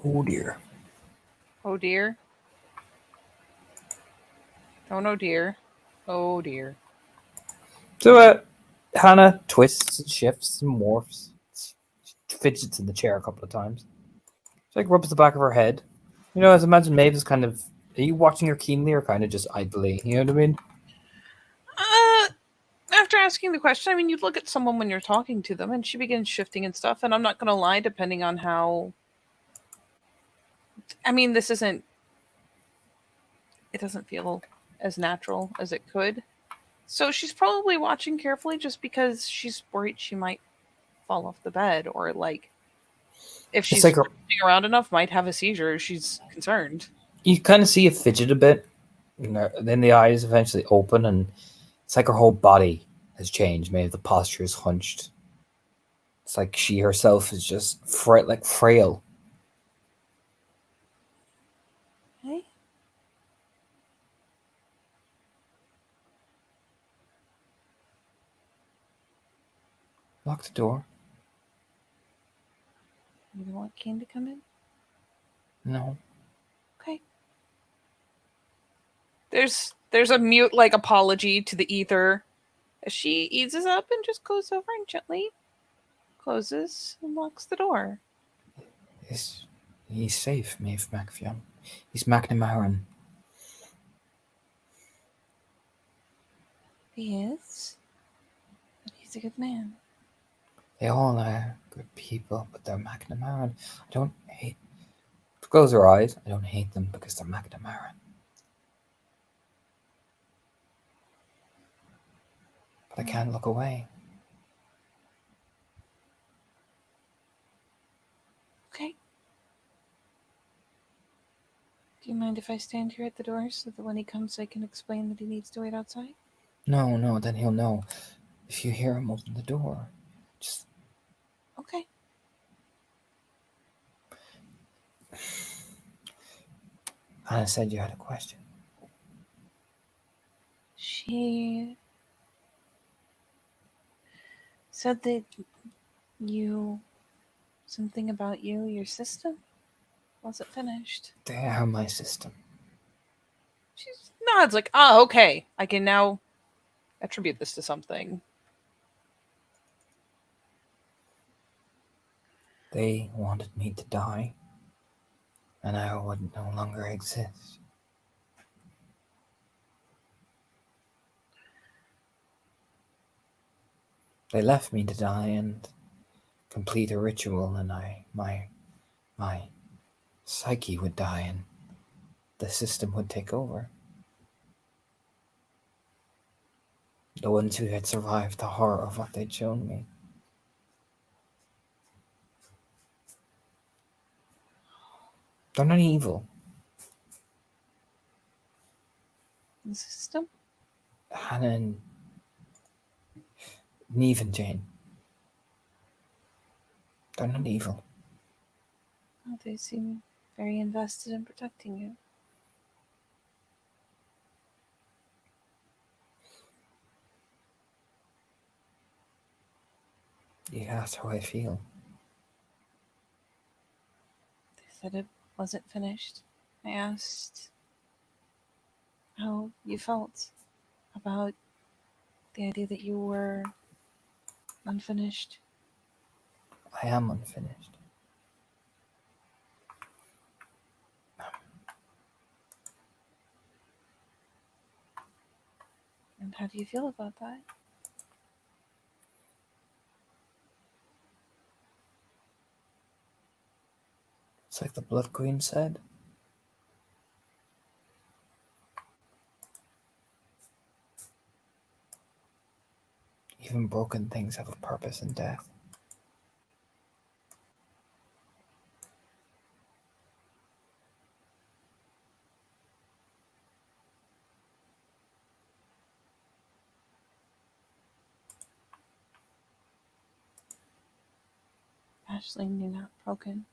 Oh dear. Oh dear. Oh dear. Oh dear. So Hannah twists and shifts and morphs. Fidgets in the chair a couple of times. She like rubs the back of her head. You know, as imagine Maeve is kind of. Are you watching her keenly or kind of just idly? You know what I mean? After asking the question, I mean, you'd look at someone when you're talking to them and she begins shifting and stuff. And I'm not going to lie, depending on how. I mean, this isn't. It doesn't feel as natural as it could. So she's probably watching carefully just because she's worried she might fall off the bed or, like, if she's like flipping around enough, might have a seizure. She's concerned. you kind of see it fidget a bit. Then the eyes eventually open, and it's like her whole body has changed. Maybe the posture is hunched. It's like she herself is just frail. Hey? Lock the door. You want Kane to come in? No. Okay. There's a mute like apology to the ether as she eases up and just goes over and gently closes and locks the door. He's safe, Maeve MacFionn. He's McNamaran. He is. But he's a good man. They all are good people, but they're McNamaran. I don't hate. Close her eyes. I don't hate them because they're McNamaran. But I can't look away. Okay. Do you mind if I stand here at the door so that when he comes I can explain that he needs to wait outside? No, then he'll know. If you hear him open the door, just Okay. Anna said you had a question. She said that something about your system wasn't finished. They are my system. She nods like, oh, okay. I can now attribute this to something. They wanted me to die, and I would no longer exist. They left me to die and complete a ritual, and my psyche would die, and the system would take over. The ones who had survived the horror of what they'd shown me. They're not evil. The system? Hannah and Neve and Jane. They're not evil. Oh, they seem very invested in protecting you. You asked how I feel. They said it wasn't finished. I asked how you felt about the idea that you were unfinished. I am unfinished. And how do you feel about that? It's like the Blood Queen said. Even broken things have a purpose in death. Ashling, you're not broken.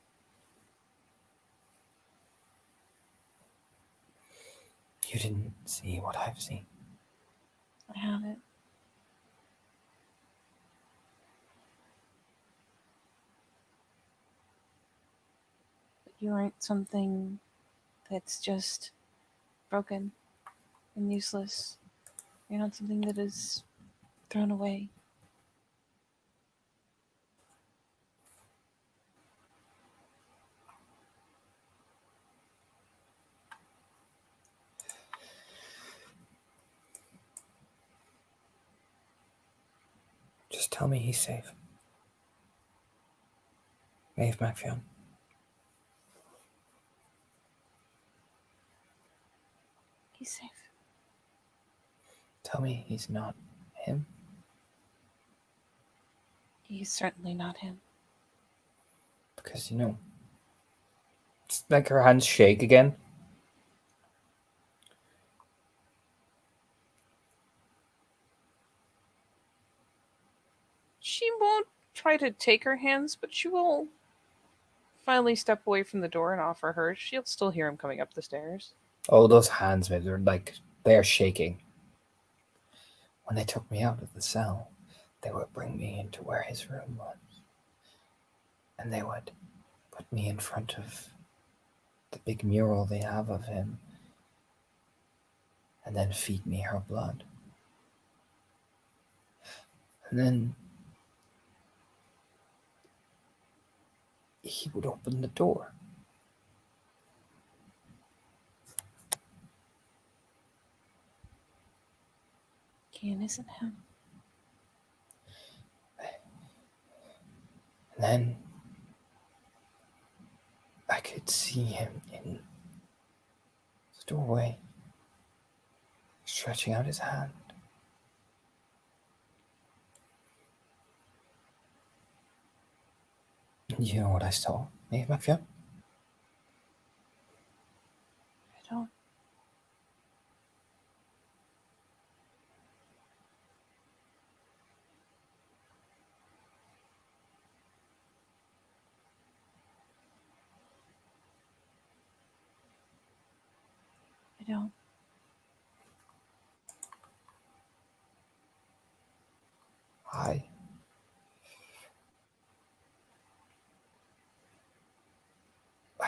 You didn't see what I've seen. I haven't. But you aren't something that's just broken and useless. You're not something that is thrown away. Just tell me he's safe. Maeve MacFionn. He's safe. Tell me he's not him. He's certainly not him. Because, it's like her hands shake again. She won't try to take her hands, but she will finally step away from the door and offer hers. She'll still hear him coming up the stairs. Oh, those hands, man, they're shaking. When they took me out of the cell, they would bring me into where his room was. And they would put me in front of the big mural they have of him, and then feed me her blood. And then he would open the door. Kian isn't him. And then I could see him in the doorway, stretching out his hand. And you know what I saw, Maeve MacFionn? I don't. don't. I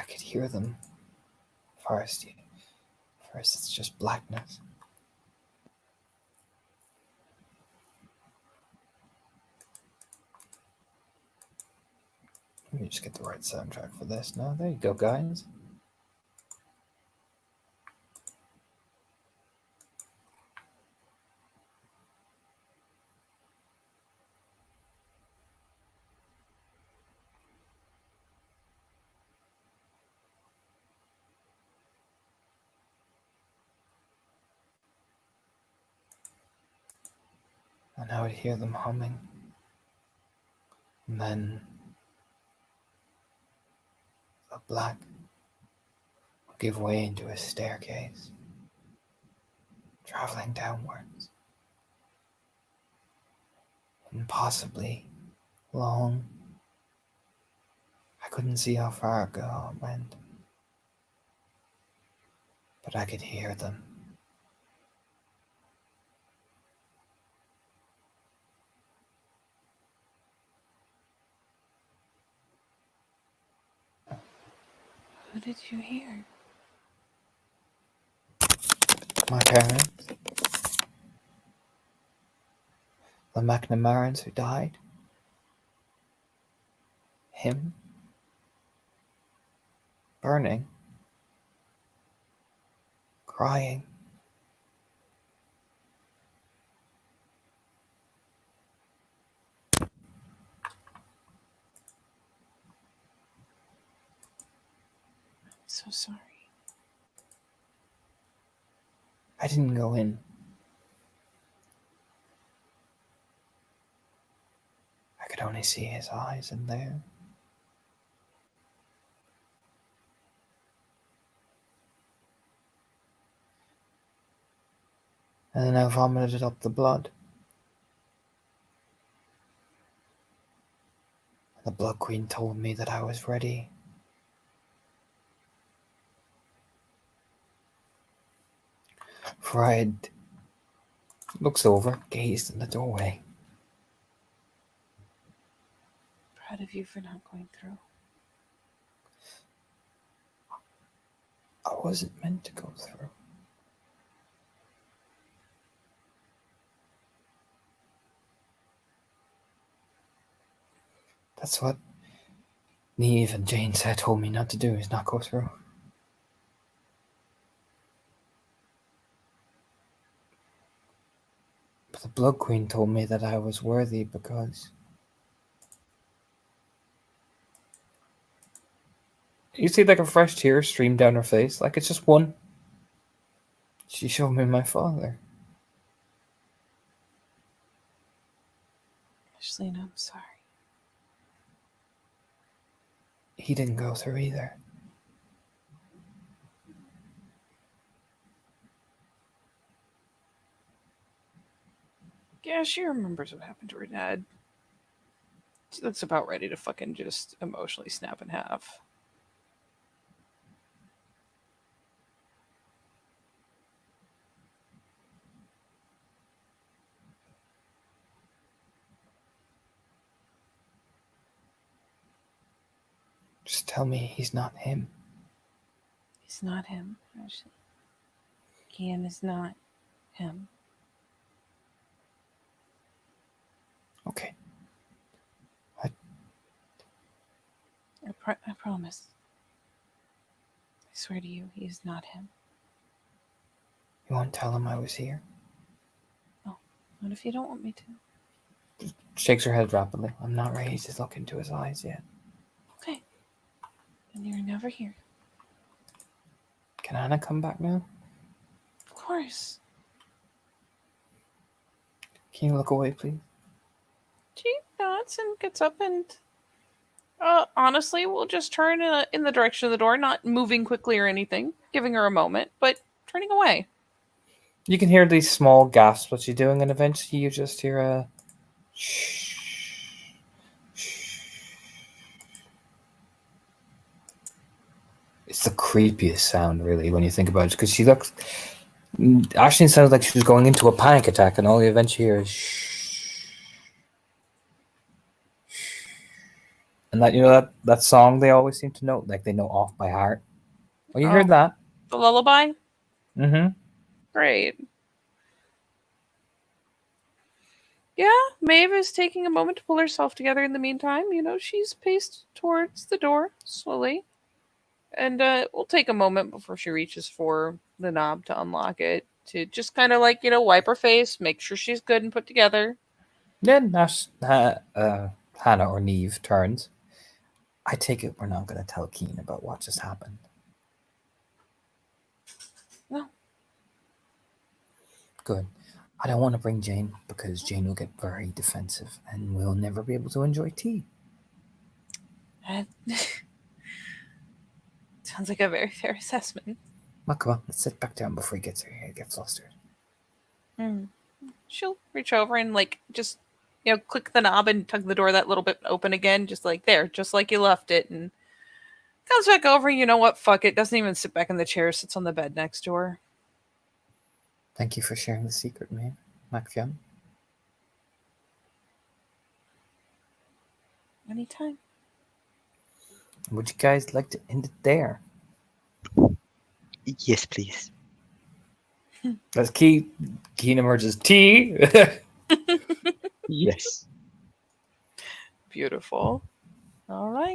could hear them. First it's just blackness. Let me just get the right soundtrack for this now. There you go, guys. And I would hear them humming. And then the black would give way into a staircase, traveling downwards. Impossibly long. I couldn't see how far it went, but I could hear them. Who did you hear? My parents, the McNamarans who died, him, burning, crying. So sorry. I didn't go in. I could only see his eyes in there. And then I vomited up the blood. The Blood Queen told me that I was ready. For I had looks over, gazed in the doorway. Proud of you for not going through. I wasn't meant to go through. That's what Neve and Jane said told me not to do, is not go through. But the Blood Queen told me that I was worthy because you see like a fresh tear stream down her face, like it's just one. She showed me my father. Ashley, I'm sorry. He didn't go through either. Yeah, she remembers what happened to her dad. That's about ready to fucking just emotionally snap in half. Just tell me he's not him. He's not him, Ashley. Kian is not him. Okay. I promise. I swear to you, he is not him. You won't tell him I was here? What if you don't want me to? Shakes her head rapidly. I'm not ready to look into his eyes yet. Okay. Then you're never here. Can Anna come back now? Of course. Can you look away, please? She nods and gets up and honestly, we'll just turn in the direction of the door, not moving quickly or anything, giving her a moment, but turning away. You can hear these small gasps what she's doing, and eventually you just hear a shh. It's the creepiest sound, really, when you think about it, because she looks. Ashley sounds like she was going into a panic attack, and all you eventually hear is shh. And that that song they always seem to know, like they know off by heart. Oh, you Oh. heard that? The lullaby? Mm-hmm. Great. Yeah, Maeve is taking a moment to pull herself together in the meantime. She's paced towards the door slowly. And we'll take a moment before she reaches for the knob to unlock it to just kind of like, wipe her face, make sure she's good and put together. Then Hannah or Neve turns. I take it we're not going to tell Keen about what just happened. No. Good. I don't want to bring Jane because Jane will get very defensive and we'll never be able to enjoy tea. Sounds like a very fair assessment. Well, come on, let's sit back down before he gets here. He gets flustered. She'll reach over and just click the knob and tug the door that little bit open again, just like there, just like you left it, and comes back over. You know what? Fuck it. Doesn't even sit back in the chair. Sits on the bed next to her. Thank you for sharing the secret, man. Macfion. Anytime. Would you guys like to end it there? Yes, please. As Keen emerges, tea. Yes. Beautiful. All right.